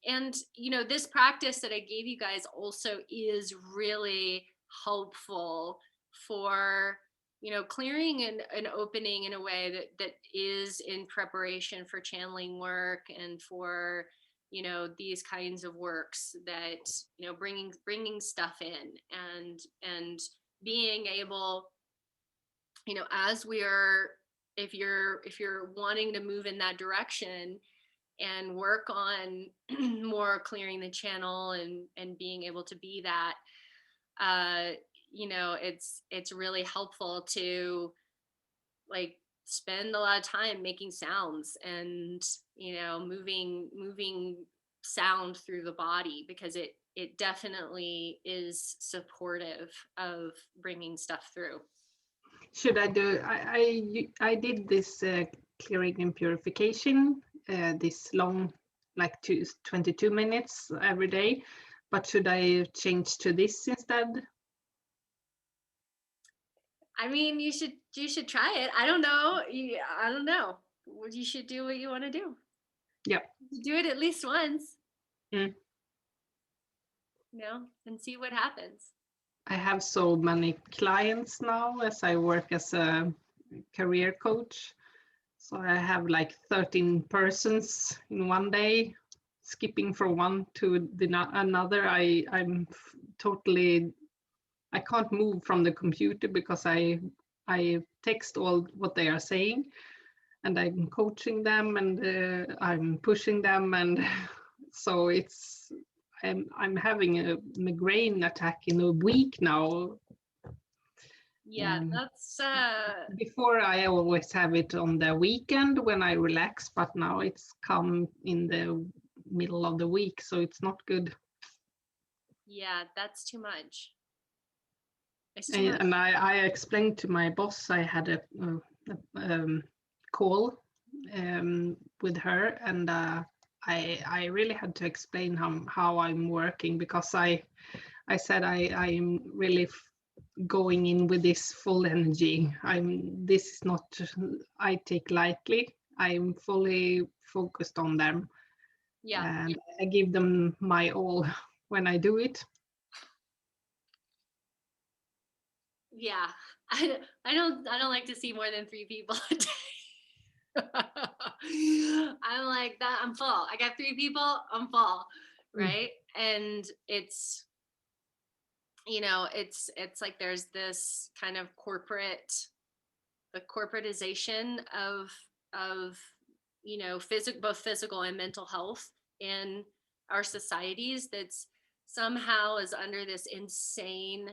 And, you know, this practice that I gave you guys also is really helpful for, you know, clearing and opening in a way that is in preparation for channeling work and for, you know, these kinds of works that, you know, bringing stuff in and being able, you know, as we are, if you're wanting to move in that direction and work on more clearing the channel and being able to be that, you know, it's really helpful to like spend a lot of time making sounds and, you know, moving sound through the body, because it definitely is supportive of bringing stuff through. Should I do, I did this clearing and purification, this long, like 22 minutes every day, but should I change to this instead? I mean, you should try it. I don't know. I don't know. You should do what you want to do. Yeah. Do it at least once. Mm. You know, and see what happens. I have so many clients now as I work as a career coach. So I have like 13 persons in one day, skipping from one to another. I'm totally, I can't move from the computer because I I text all what they are saying, and I'm coaching them, and I'm pushing them, and so I'm having a migraine attack in a week now. Yeah, that's Before I always have it on the weekend when I relax, but now it's come in the middle of the week, so it's not good. yeah, that's too much. It's too much. And I explained to my boss I had a call with her, and I really had to explain how I'm working, because I said I'm really going in with this full energy. This is not I take lightly. I'm fully focused on them, Yeah, and I give them my all when I do it. yeah. I don't like to see more than 3 people a day. I'm like that. I'm full. I got 3 people. I'm full, right? And it's, you know, it's like there's this kind of the corporatization of you know, both physical and mental health in our societies, that's somehow is under this insane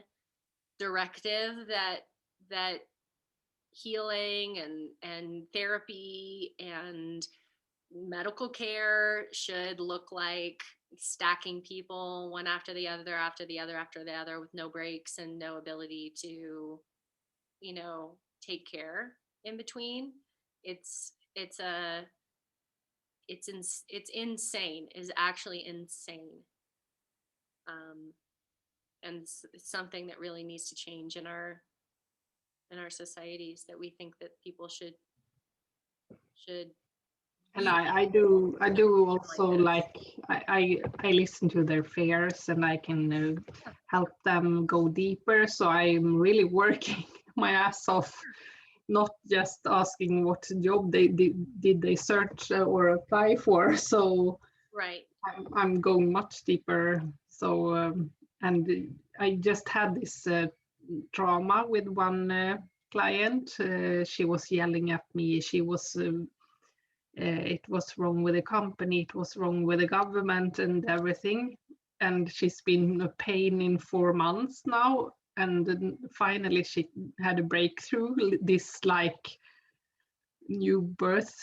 directive that healing and therapy and medical care should look like stacking people one after the other after the other after the other with no breaks and no ability to, you know, take care in between. It's insane. Is actually insane. And it's something that really needs to change in our societies, that we think that people should And I do also, like I listen to their fears, and I can help them go deeper. So I'm really working my ass off, not just asking what job they did they search or apply for. So right. I'm going much deeper. So and I just had this trauma with one client. She was yelling at me. She was it was wrong with the company, it was wrong with the government and everything. And she's been a pain in 4 months now. And then finally she had a breakthrough, this like new birth.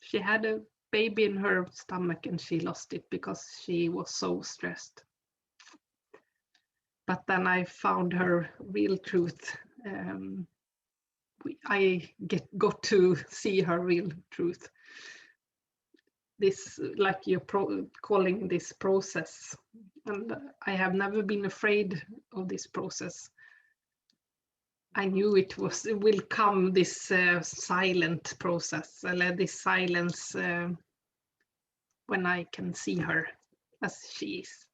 She had a baby in her stomach and she lost it because she was so stressed. But then I found her real truth. I got to see her real truth. This, like you're calling this process, and I have never been afraid of this process. I knew it will come, this silent process, this silence when I can see her as she is.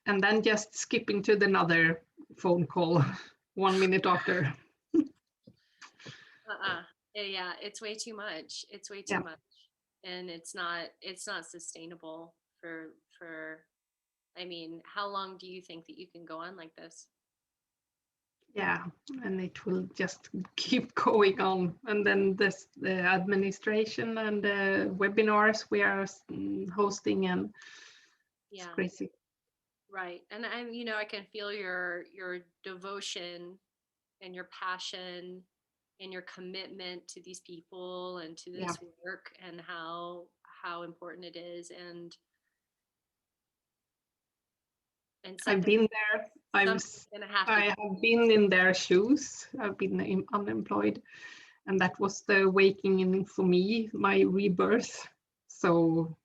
And then just skipping to another phone call 1 minute after. Yeah, it's way too much. It's way too much. And it's not sustainable for I mean, how long do you think that you can go on like this? Yeah, and it will just keep going on. And then the administration and the webinars we are hosting, and it's crazy. Right. And you know, I can feel your devotion and your passion and your commitment to these people and to this work, and how important it is. And I've been there. I have been in their shoes. I've been unemployed, and that was the awakening for me, my rebirth. So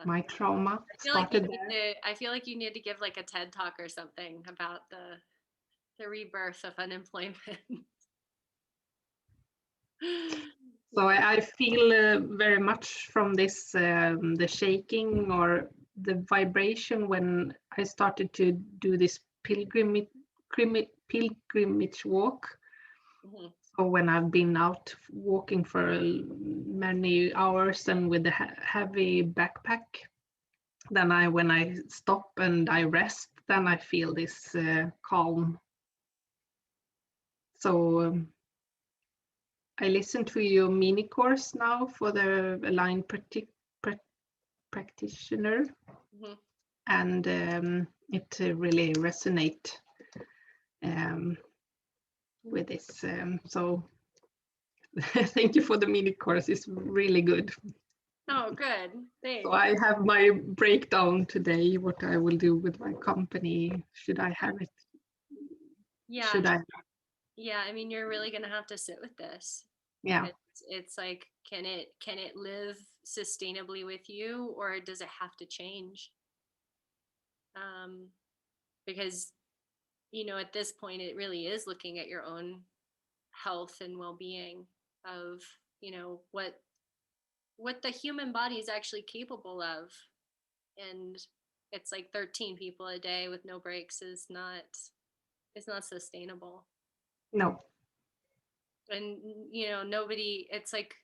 my trauma started there. I feel like you need to give like a TED talk or something about the rebirth of unemployment. So I feel very much from this, the shaking or the vibration, when I started to do this pilgrimage walk. Mm-hmm. So when I've been out walking for many hours and with a heavy backpack, then when I stop and I rest, then I feel this calm. So I listened to your mini course now for the aligned practitioner, Mhm. and it really resonate with this. So thank you for the mini course. It's really good. Oh, good. Thanks. So I have my breakdown today, what I will do with my company. Should I have it? Yeah. Should I? Yeah. I mean, you're really going to have to sit with this. Yeah. It's like, can it live sustainably with you, or does it have to change? Because, you know, at this point, it really is looking at your own health and well-being of, you know, what the human body is actually capable of. And it's like 13 people a day with no breaks is not, it's not sustainable. No. And, you know, it's like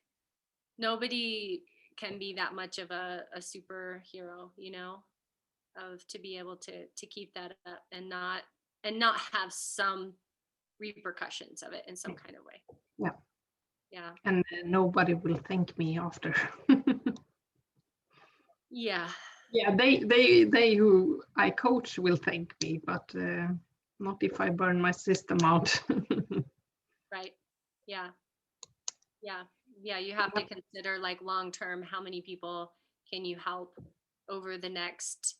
nobody can be that much of a superhero, you know, of to be able to keep that up and not have some repercussions of it in some kind of way. Yeah. Yeah. And nobody will thank me after. Yeah. Yeah, they who I coach will thank me, but not if I burn my system out. Right. Yeah. Yeah. Yeah. You have to consider, like, long term, how many people can you help over the next,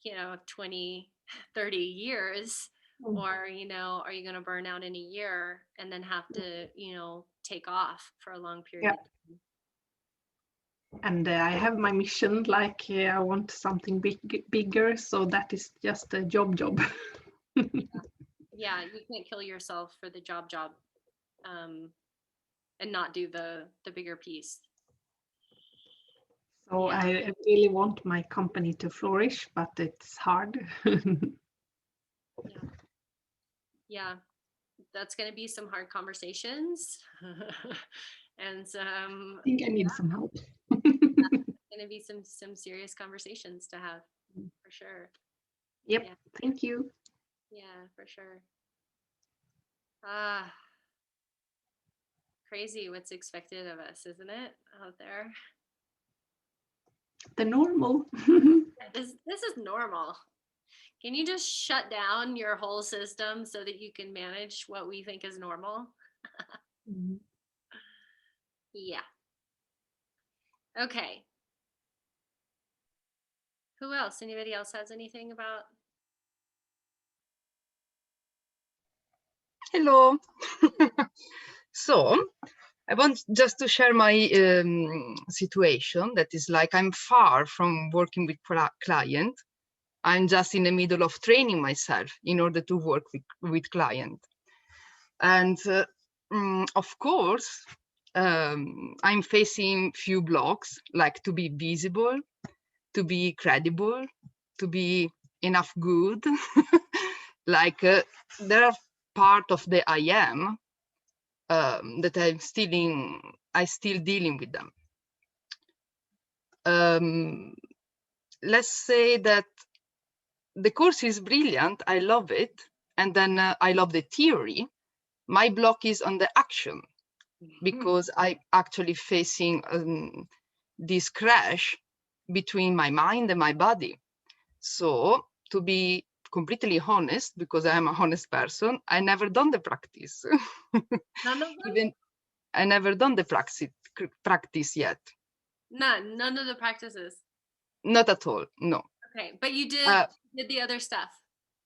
you know, 20, 30 years? Or, you know, are you going to burn out in a year and then have to, you know, take off for a long period of time? And I have my mission, like I want something bigger, so that is just a job. Yeah, you can't kill yourself for the job, and not do the bigger piece. So Yeah. I really want my company to flourish, but it's hard. Yeah, that's going to be some hard conversations. And some, I think I need some help. going to be some serious conversations to have, for sure. Yep. Yeah. Thank you. Yeah, for sure. Crazy what's expected of us, isn't it, out there? The normal. This is normal. Can you just shut down your whole system so that you can manage what we think is normal? Yeah. Okay. Who else? Anybody else has anything about? Hello. So I want just to share my situation. That is, like, I'm far from working with client. I'm just in the middle of training myself in order to work with client. And of course, I'm facing few blocks, like to be visible, to be credible, to be enough good. Like there are part of the I am that I'm still dealing with them. Let's say that the course is brilliant. I love it. And then I love the theory. My block is on the action, because I'm actually facing this crash between my mind and my body. So, to be completely honest, because I am a honest person, I never done the practice. None of them? Even I never done the practice yet. None of the practices. Not at all, no. Okay, but you did the other stuff.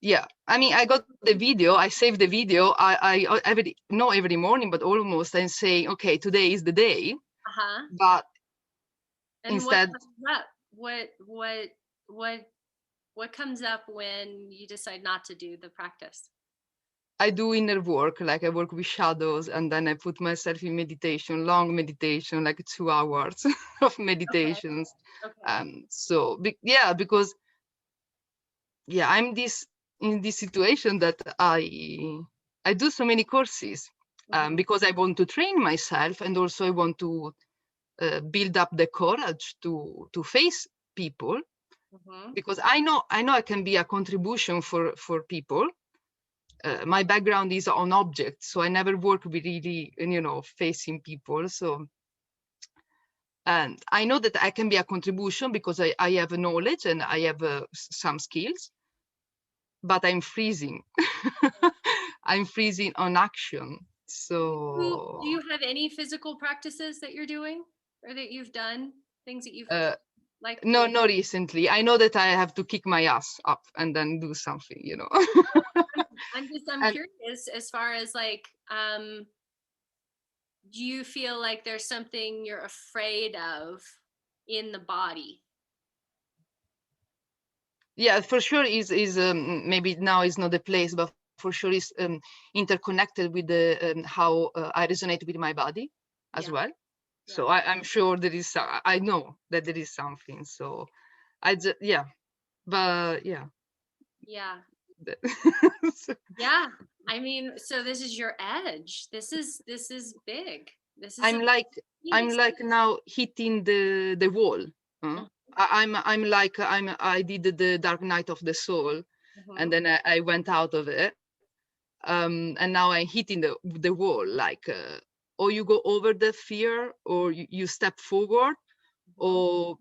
Yeah, I mean, I got the video, I saved the video. I every morning, but almost, and say, okay, today is the day. But and instead, what comes up when you decide not to do the practice? I do inner work, like I work with shadows, and then I put myself in meditation, long meditation, like 2 hours of meditations. Okay. So yeah, because I'm in this situation that I do so many courses because I want to train myself, and also I want to build up the courage to face people Mhm. because I know I can be a contribution for people. My background is on objects, so I never work with really, facing people. So, and I know that I can be a contribution because I have a knowledge and I have some skills, but I'm freezing. I'm freezing on action. So, Do you have any physical practices that you're doing or that you've done? Things that you've like? no, not recently. I know that I have to kick my ass up and then do something, I'm And curious as far as like, do you feel like there's something you're afraid of in the body? yeah, for sure is maybe now is not the place, but for sure is interconnected with the how I resonate with my body as Yeah. well. So I'm sure there is. I know that there is something. So yeah, but yeah. Yeah. that- Yeah. I mean, so this is your edge. This is big. This is I'm like now hitting the wall. huh? I did the Dark Night of the Soul, and then I went out of it, and now I'm hitting the wall. Like, or you go over the fear, or you step forward, or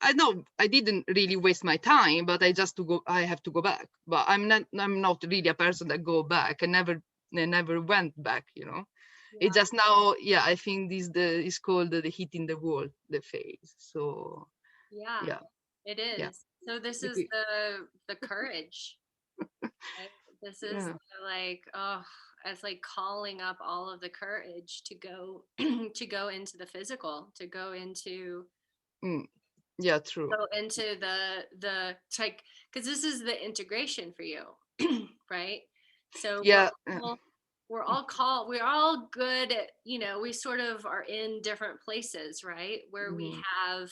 I know I didn't really waste my time, but I have to go back. But I'm not really a person that go back. I never went back. It's just now, yeah, I think is called the hitting the wall, the phase. So yeah, it is. yeah, So this is the courage. Right? This is yeah, like, oh, it's like calling up all of the courage to go to go into the physical, to go into yeah, true. the like, because this is the integration for you, right? So Yeah, we're all good at, we sort of are in different places, right? Where we have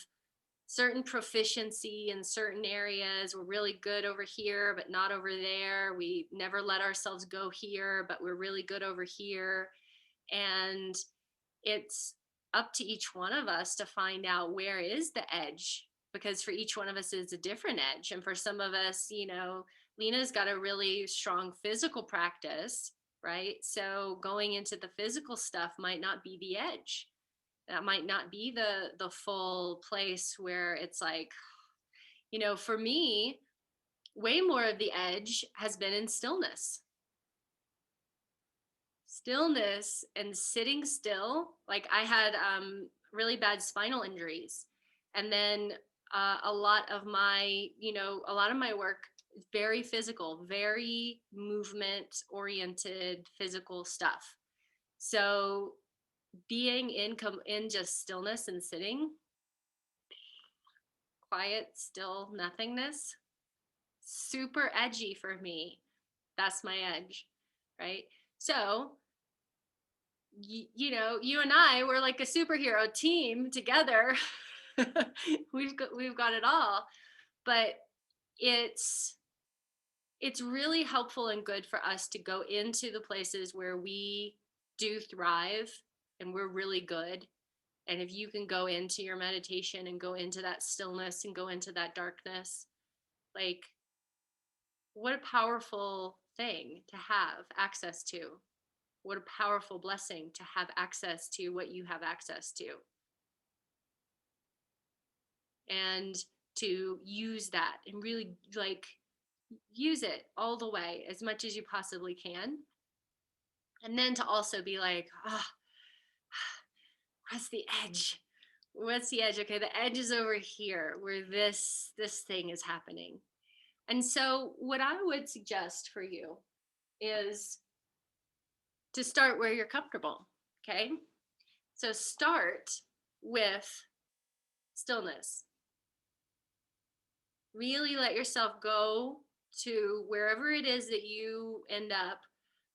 certain proficiency in certain areas. We're really good over here, but not over there. We never let ourselves go here, but we're really good over here. And it's up to each one of us to find out where is the edge, because for each one of us is a different edge. And for some of us, Lena's got a really strong physical practice, right? So going into the physical stuff might not be the edge. That might not be the full place where it's like, for me, way more of the edge has been in stillness and sitting still. Like, I had really bad spinal injuries, and then a lot of my work is very physical, very movement oriented physical stuff. So being in just stillness and sitting, quiet, still nothingness, super edgy for me. That's my edge, right? So you and I, we're like a superhero team together. we've got it all. But it's really helpful and good for us to go into the places where we do thrive and we're really good. And if you can go into your meditation and go into that stillness and go into that darkness, like, what a powerful thing to have access to. What a powerful blessing to have access to what you have access to. And to use that and really, like, use it all the way as much as you possibly can. And then to also be like, what's the edge? What's the edge? Okay, the edge is over here where this thing is happening. And so what I would suggest for you is to start where you're comfortable. Okay. So start with stillness. Really let yourself go to wherever it is that you end up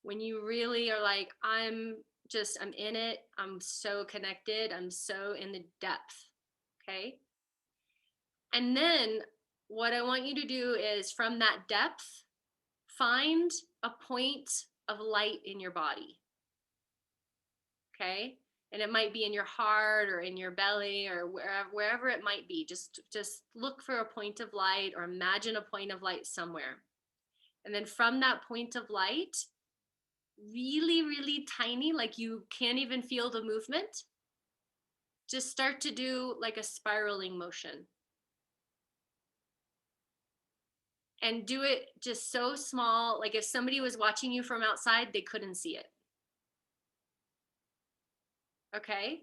when you really are like, I'm in it. I'm so connected. I'm so in the depth. Okay. And then what I want you to do is, from that depth, find a point of light in your body. Okay. And it might be in your heart or in your belly or wherever it might be. Just look for a point of light or imagine a point of light somewhere. And then from that point of light, really, really tiny, like you can't even feel the movement, just start to do like a spiraling motion. And do it just so small, like if somebody was watching you from outside, they couldn't see it. Okay?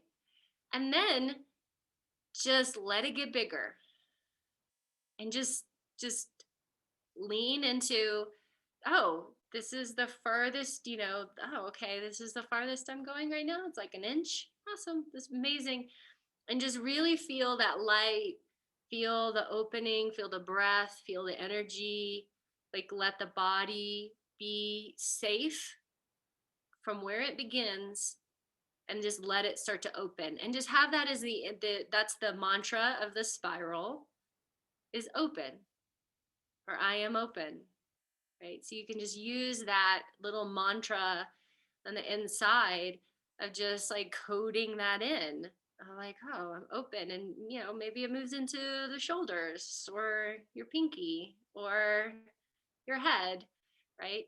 And then just let it get bigger. And just lean into, oh, this is the furthest, oh, okay, this is the farthest I'm going right now. It's like an inch. Awesome. This is amazing. And just really feel that light, feel the opening, feel the breath, feel the energy, like let the body be safe from where it begins and just let it start to open. And just have that as that's the mantra of the spiral, is open, or I am open, right? So you can just use that little mantra on the inside of just like coding that in. Like, oh, I'm open. And, maybe it moves into the shoulders or your pinky or your head, right?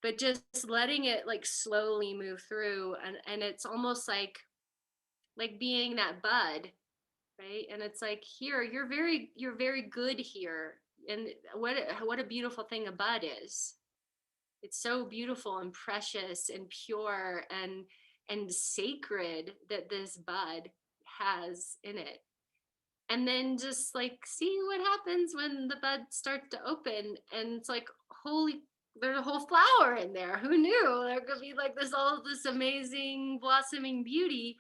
But just letting it like slowly move through. And it's almost like being that bud, right? And it's like, here, you're very good here. And what a beautiful thing a bud is. It's so beautiful and precious and pure and sacred that this bud has in it. And then just like see what happens when the bud starts to open, and it's like, holy, there's a whole flower in there. Who knew there could be like all this amazing blossoming beauty?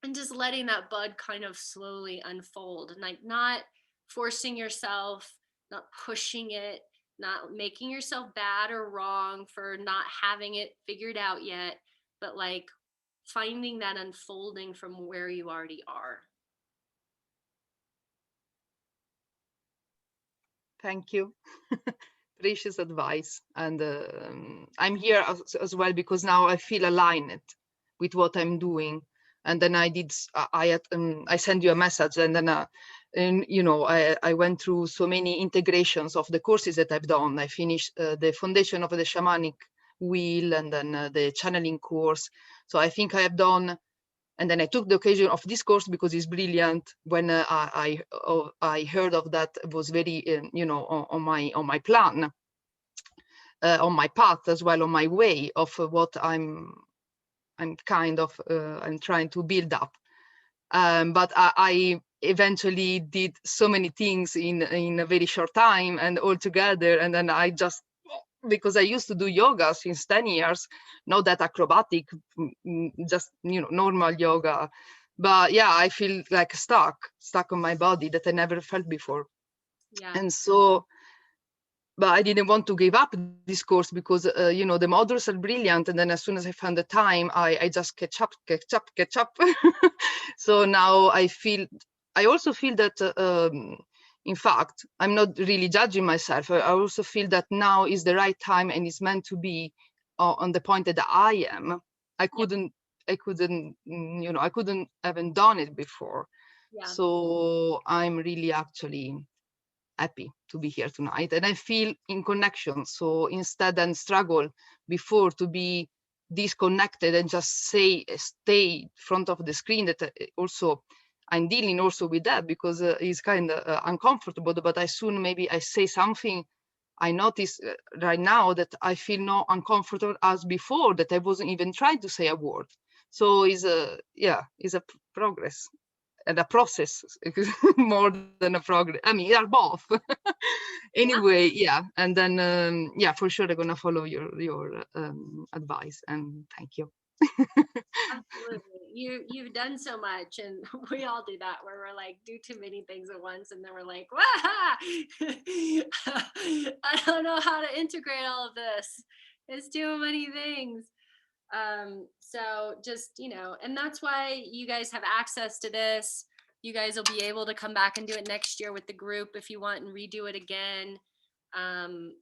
And just letting that bud kind of slowly unfold, and like not forcing yourself, not pushing it, not making yourself bad or wrong for not having it figured out yet, but like finding that unfolding from where you already are. Thank you. Precious advice. And I'm here as well because now I feel aligned with what I'm doing. And then I sent you a message, and then I went through so many integrations of the courses that I've done. I finished the foundation of the shamanic wheel, and then the channeling course. So I think I have done, and then I took the occasion of this course because it's brilliant. When I heard of that, it was very on my plan, on my path as well, on my way of what I'm trying to build up. But I eventually did so many things in a very short time and all together. And then I just, because I used to do yoga since 10 years, not that acrobatic, just, normal yoga. But yeah, I feel like stuck on my body that I never felt before. Yeah. And so, but I didn't want to give up this course because, the modules are brilliant. And then as soon as I found the time, I just catch up. So now I also feel that, in fact, I'm not really judging myself. I also feel that now is the right time and it's meant to be on the point that I am. I couldn't haven't done it before. Yeah. So I'm really actually happy to be here tonight, and I feel in connection. So instead than struggle before to be disconnected and just stay in front of the screen, that also I'm dealing also with that because it's kind of uncomfortable. But as soon maybe I say something, I notice right now that I feel not uncomfortable as before, that I wasn't even trying to say a word. So it's a progress and a process more than a progress. I mean, they are both. Anyway, yeah. And then, for sure, I'm going to follow your advice, and thank you. Absolutely. You've done so much, and we all do that, where we're like, do too many things at once, and then we're like, Wah! I don't know how to integrate all of this. It's too many things. So just, and that's why you guys have access to this. You guys will be able to come back and do it next year with the group if you want, and redo it again.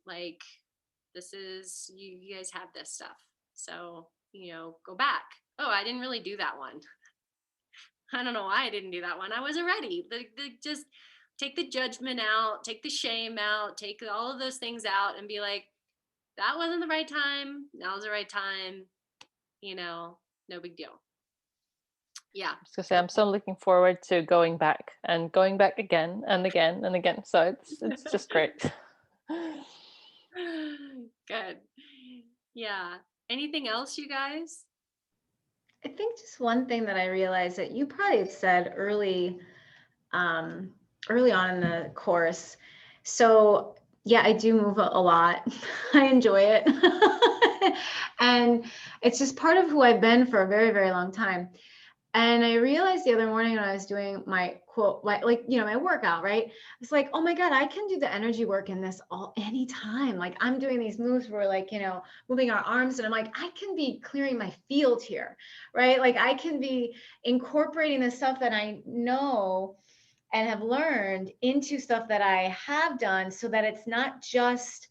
Like, this is, you guys have this stuff. So, you know, go back. Oh, I didn't really do that one. I don't know why I didn't do that one. I wasn't ready. Just take the judgment out, take the shame out, take all of those things out and be like, that wasn't the right time. Now's the right time. You know, no big deal. Yeah. I was gonna say, I'm so looking forward to going back again and again and again. So it's just great. Good. Yeah. Anything else, you guys? I think just one thing that I realized that you probably had said early on in the course. So yeah, I do move a lot. I enjoy it. And it's just part of who I've been for a very, very long time. And I realized the other morning when I was doing my quote, like, you know, my workout, right? It's like, oh my God, I can do the energy work in this anytime. Like I'm doing these moves where like, you know, moving our arms and I'm like, I can be clearing my field here, right? Like I can be incorporating the stuff that I know and have learned into stuff that I have done so that it's not just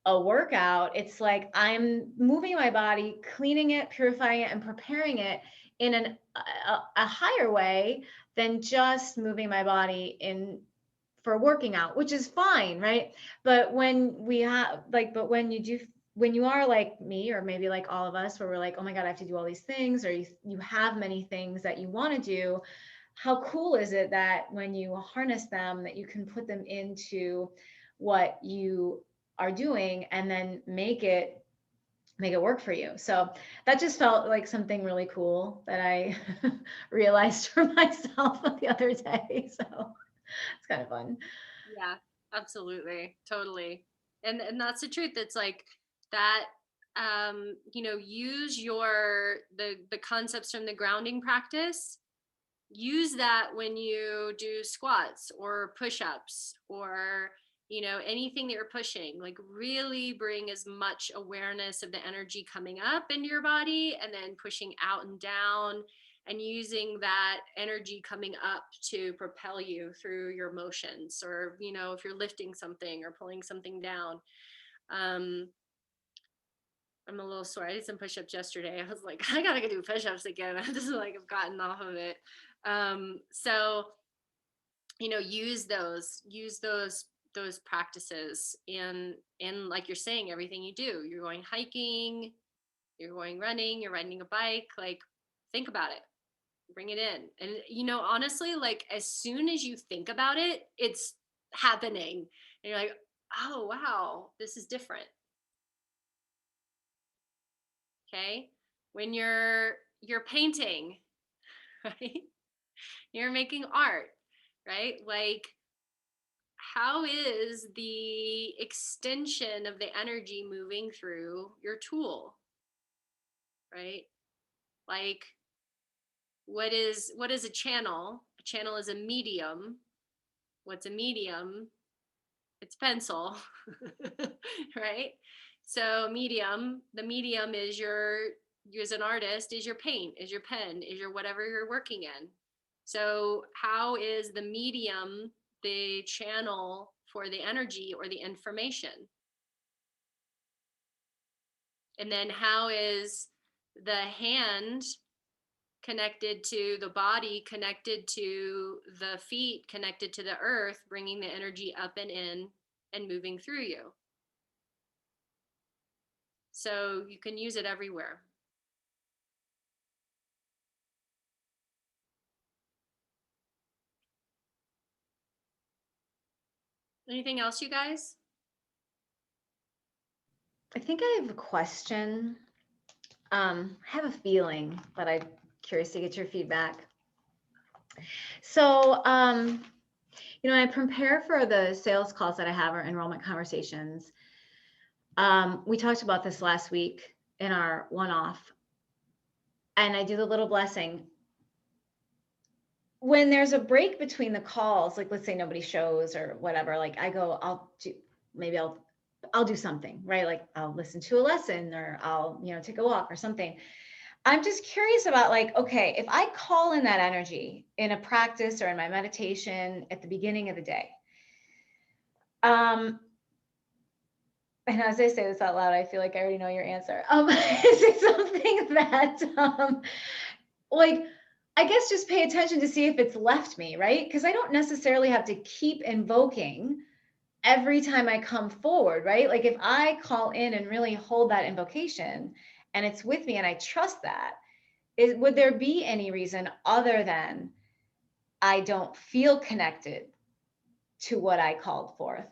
a workout. It's like I'm moving my body, cleaning it, purifying it, and preparing it in a higher way than just moving my body in for working out, which is fine, right? But when we have like, but when you are like me, or maybe like all of us, where we're like, oh my God, I have to do all these things, or you have many things that you want to do, how cool is it that when you harness them, that you can put them into what you are doing and then make it work for you. So that just felt like something really cool that I realized for myself the other day. So it's kind of fun. Yeah, absolutely. Totally. And that's the truth. It's like that, you know, use the concepts from the grounding practice, use that when you do squats or push-ups or, you know, anything that you're pushing, like really bring as much awareness of the energy coming up into your body and then pushing out and down, and using that energy coming up to propel you through your motions, or, you know, if you're lifting something or pulling something down. I'm a little sore. I did some push-ups yesterday. I was like, I gotta go do push-ups again. I just like I've gotten off of it. So, you know, use those practices in like you're saying, everything you do. You're going hiking, you're going running, you're riding a bike, like think about it. Bring it in. And you know, honestly, like as soon as you think about it, it's happening. And you're like, oh wow, this is different. Okay. When you're painting, right? You're making art, right? Like, how is the extension of the energy moving through your tool, right? Like, what is a channel? A channel is a medium. What's a medium? It's pencil, right? So medium, the medium is you as an artist, is your paint, is your pen, is your whatever you're working in. So how is the medium the channel for the energy or the information? And then how is the hand connected to the body, connected to the feet, connected to the earth, bringing the energy up and in and moving through you? So you can use it everywhere. Anything else, you guys? I think I have a question. I have a feeling, but I'm curious to get your feedback. So, you know, I prepare for the sales calls that I have, or enrollment conversations. We talked about this last week in our one-off, and I do the little blessing. When there's a break between the calls, like let's say nobody shows or whatever, like I go, I'll do something, right? Like I'll listen to a lesson, or I'll, you know, take a walk or something. I'm just curious about like, okay, if I call in that energy in a practice or in my meditation at the beginning of the day, and as I say this out loud, I feel like I already know your answer. Is it something that, like, I guess just pay attention to see if it's left me, right? Because I don't necessarily have to keep invoking every time I come forward, right? Like if I call in and really hold that invocation and it's with me and I trust that, would there be any reason other than I don't feel connected to what I called forth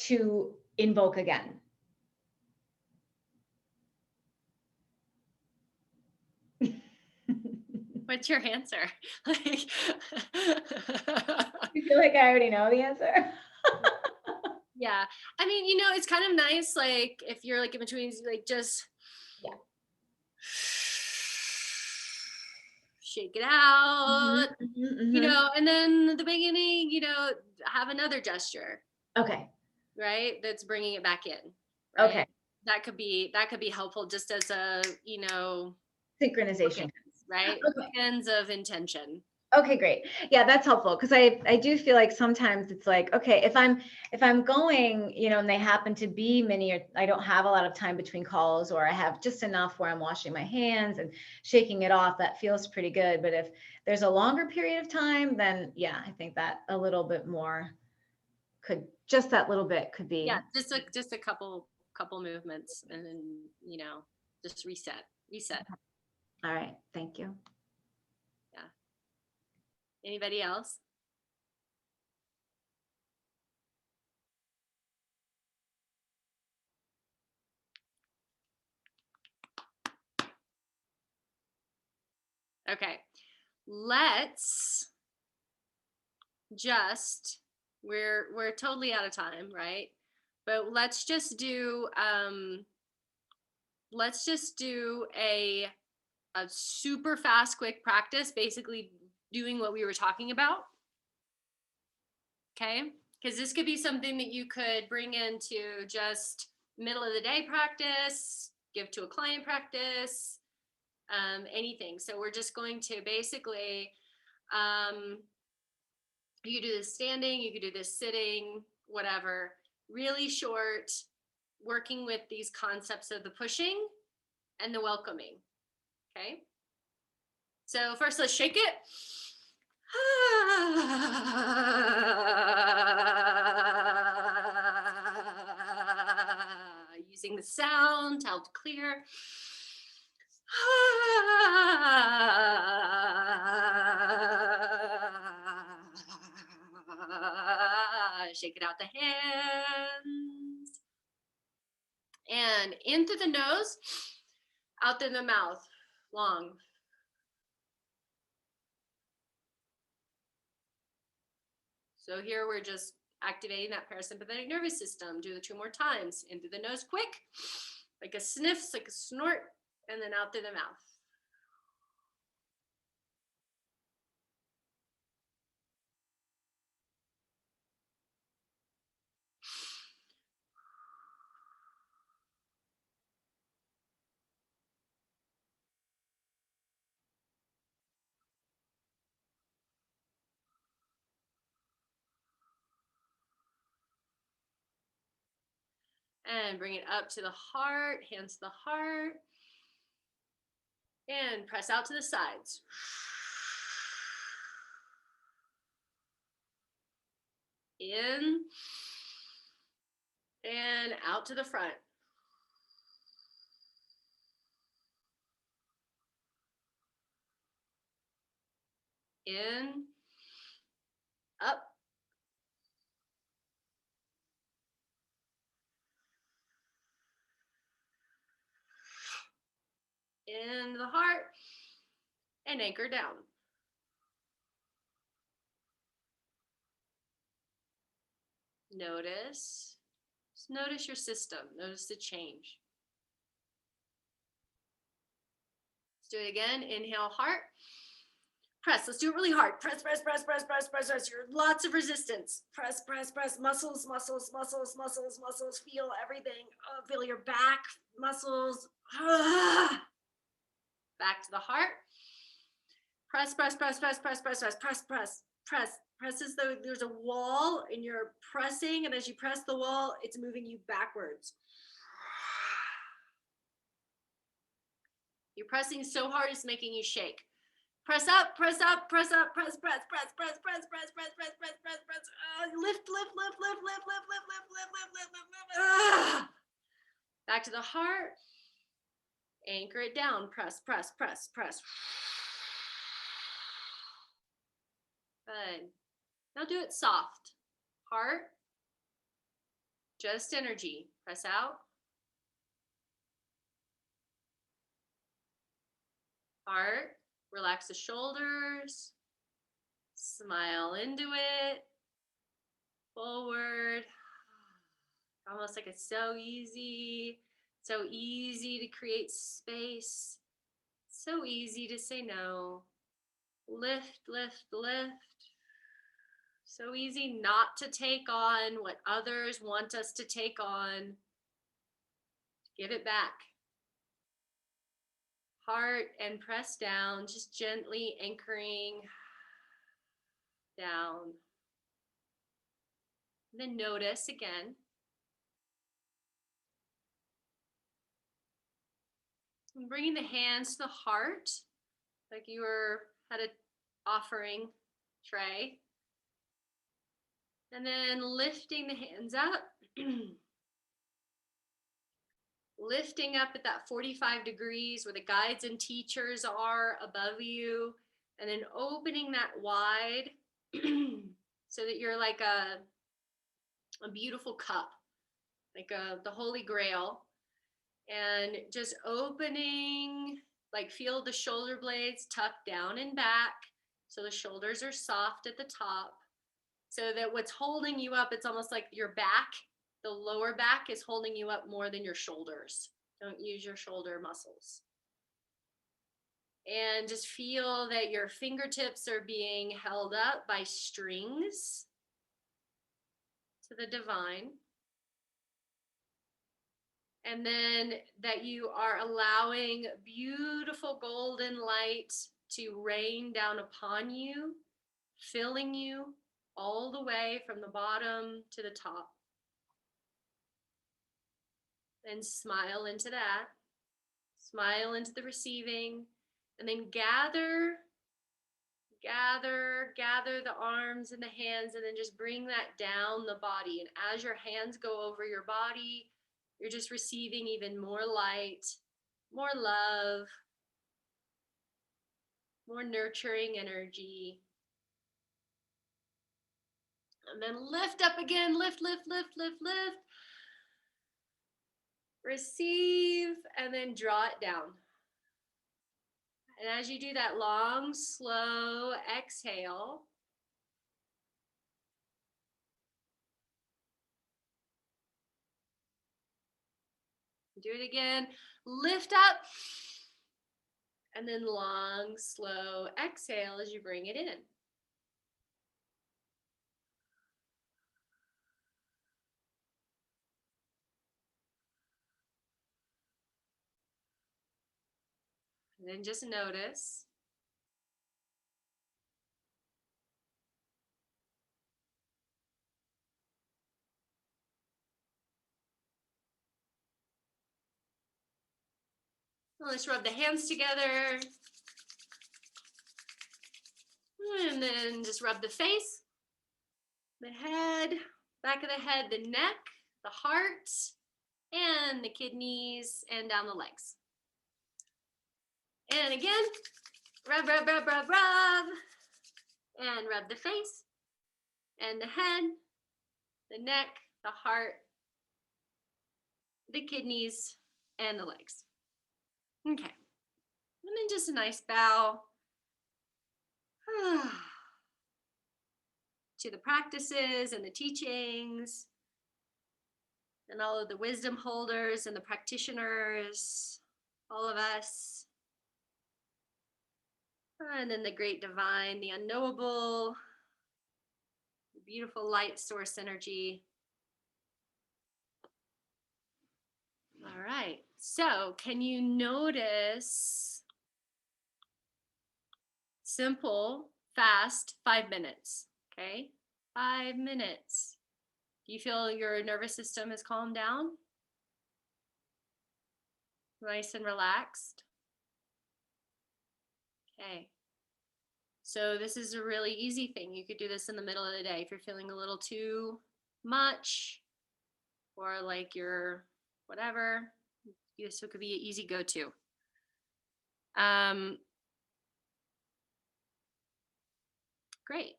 to invoke again? What's your answer? Like, You feel like I already know the answer? yeah. I mean, you know, it's kind of nice, like if you're like in between, like just Yeah. shake it out, Mhm, you mhm. know, and then at the beginning, you know, have another gesture, Okay. right? That's bringing it back in. Okay. Right? That could be helpful just as a, you know, Synchronization. bookends, right? Okay. Bookends of intention. Okay, great. Yeah, that's helpful because I do feel like sometimes it's like, okay, if I'm going, you know, and they happen to be many, or I don't have a lot of time between calls, or I have just enough where I'm washing my hands and shaking it off, that feels pretty good. But if there's a longer period of time, then yeah, I think that a little bit more could, just that little bit could be. Yeah, just a couple movements, and then, you know, just reset. All right. Thank you. Anybody else? Okay, let's just, we're totally out of time, right? But let's just do a super fast, quick practice, basically doing what we were talking about. Okay, because this could be something that you could bring into just middle of the day practice, give to a client practice, anything. So we're just going to basically, you could do this standing, you could do this sitting, whatever, really short, working with these concepts of the pushing and the welcoming. Okay. So first let's shake it. Using the sound to help clear. Shake it out the hands. And in through the nose, out through the mouth, long. So here we're just activating that parasympathetic nervous system. Do the 2 more times. In through the nose quick, like a sniff, like a snort, and then out through the mouth. And bring it up to the heart, hands to the heart. And press out to the sides. In and out to the front. In, up, in the heart, and anchor down. Notice, just notice your system, notice the change. Let's do it again. Inhale, heart. Press. Let's do it really hard. Press, press, press, press, press, press, press. You're lots of resistance. Press, press, press. Muscles, muscles, muscles, muscles, muscles. Feel everything. Oh, feel your back, muscles. Back to the heart. Press, press, press, press, press, press, press, press, press, press, press as though there's a wall and you're pressing, and as you press the wall, it's moving you backwards. You're pressing so hard it's making you shake. Press up, press up, press up, press, press, press, press, press, press, press, press, press, press, press. Lift, lift, lift, lift, lift, lift, lift, lift, lift, lift, lift, lift. Back to the heart. Anchor it down. Press, press, press, press. Good. Now do it soft. Heart. Just energy. Press out. Heart. Relax the shoulders. Smile into it. Forward. Almost like it's so easy. So easy to create space. So easy to say no. Lift, lift, lift. So easy not to take on what others want us to take on. Give it back. Heart and press down, just gently anchoring down. And then notice again. And bringing the hands to the heart, like you were at an offering tray. And then lifting the hands up. Lifting up at that 45 degrees where the guides and teachers are above you. And then opening that wide so that you're like a beautiful cup, like the Holy Grail. And just opening, like feel the shoulder blades tucked down and back. So the shoulders are soft at the top. So that what's holding you up, it's almost like your back, the lower back is holding you up more than your shoulders. Don't use your shoulder muscles. And just feel that your fingertips are being held up by strings to the divine. And then that you are allowing beautiful golden light to rain down upon you, filling you all the way from the bottom to the top. And smile into that. Smile into the receiving. And then gather the arms and the hands, and then just bring that down the body. And as your hands go over your body, you're just receiving even more light, more love, more nurturing energy. And then lift up again, lift, lift, lift, lift, lift. Receive, and then draw it down. And as you do that long, slow exhale, do it again. Lift up, and then long, slow exhale as you bring it in. And then just notice. Let's rub the hands together. And then just rub the face, the head, back of the head, the neck, the heart, and the kidneys, and down the legs. And again, rub, rub, rub, rub, rub. And rub the face, and the head, the neck, the heart, the kidneys, and the legs. Okay. And then just a nice bow to the practices and the teachings and all of the wisdom holders and the practitioners, all of us. And then the great divine, the unknowable, the beautiful light source energy. All right, so can you notice simple, fast, 5 minutes, Okay, 5 minutes. Do you feel your nervous system has calmed down? Nice and relaxed? Okay. So this is a really easy thing. You could do this in the middle of the day if you're feeling a little too much or like you're whatever. This could be an easy go-to. Great.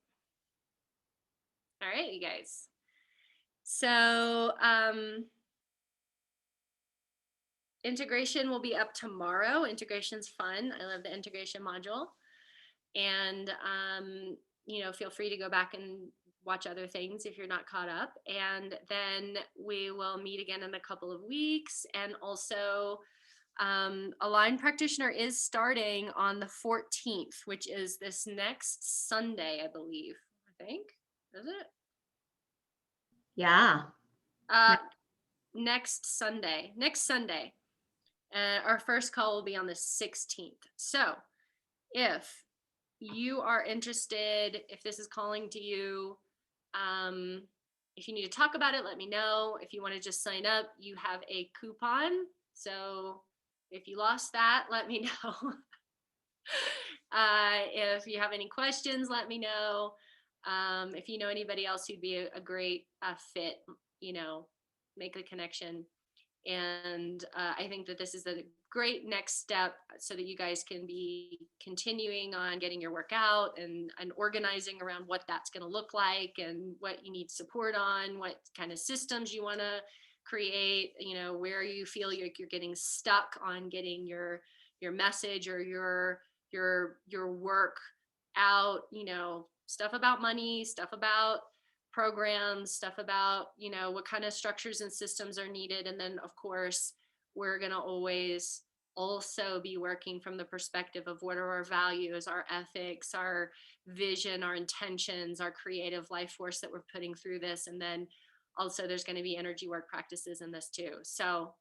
All right, you guys. So integration will be up tomorrow. Integration's fun. I love the integration module. And, you know, feel free to go back and watch other things if you're not caught up. And then we will meet again in a couple of weeks. And also, Align Practitioner is starting on the 14th, which is this next Sunday, I believe. I think. Is it? Yeah. Next Sunday. Our first call will be on the 16th. So if you are interested, if this is calling to you, if you need to talk about it, let me know. If you want to just sign up, you have a coupon. So if you lost that, let me know. If you have any questions, let me know. If you know anybody else who'd be a great fit, you know, make the connection. And I think that this is a great next step so that you guys can be continuing on getting your work out and organizing around what that's going to look like and what you need support on, what kind of systems you want to create, you know, where you feel like you're getting stuck on getting your message or your work out, you know, stuff about money, stuff about programs, stuff about, you know, what kind of structures and systems are needed. And then of course, we're going to always also be working from the perspective of what are our values, our ethics, our vision, our intentions, our creative life force that we're putting through this. And then also there's going to be energy work practices in this too. So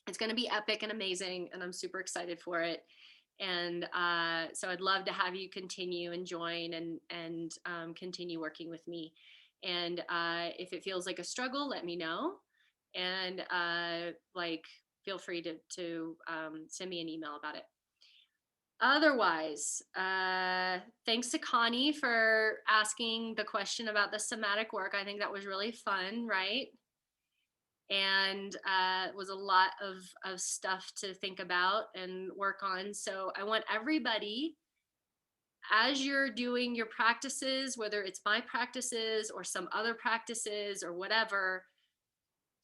it's going to be epic and amazing. And I'm super excited for it. And so I'd love to have you continue and join and continue working with me. And if it feels like a struggle, let me know. And like, feel free to send me an email about it. Otherwise, thanks to Connie for asking the question about the somatic work. I think that was really fun, right? And it was a lot of stuff to think about and work on. So I want everybody, as you're doing your practices, whether it's my practices or some other practices or whatever,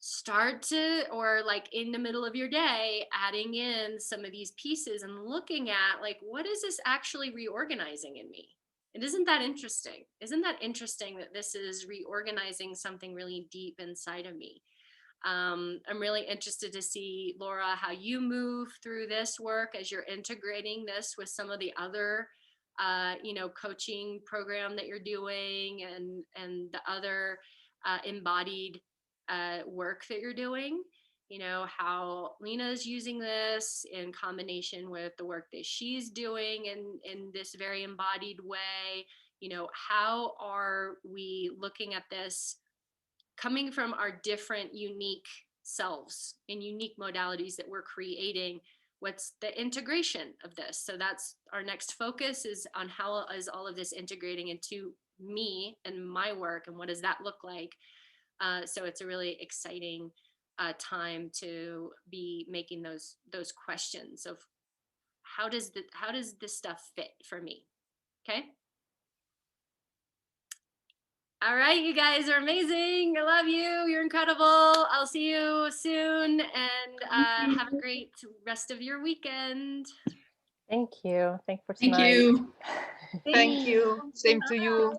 start to, or like in the middle of your day, adding in some of these pieces and looking at like, what is this actually reorganizing in me? And isn't that interesting? Isn't that interesting that this is reorganizing something really deep inside of me? I'm really interested to see, Laura, how you move through this work as you're integrating this with some of the other, you know, coaching program that you're doing and the other embodied work that you're doing. You know, how Lena is using this in combination with the work that she's doing in this very embodied way. You know, how are we looking at this coming from our different unique selves and unique modalities that we're creating? What's the integration of this? So that's our next focus, is on how is all of this integrating into me and my work, and what does that look like? So it's a really exciting time to be making those questions of how does this stuff fit for me? Okay. All right, you guys are amazing. I love you. You're incredible. I'll see you soon, and have a great rest of your weekend. Thank you. Thanks for Thank tonight. you. Thank you. Same to you.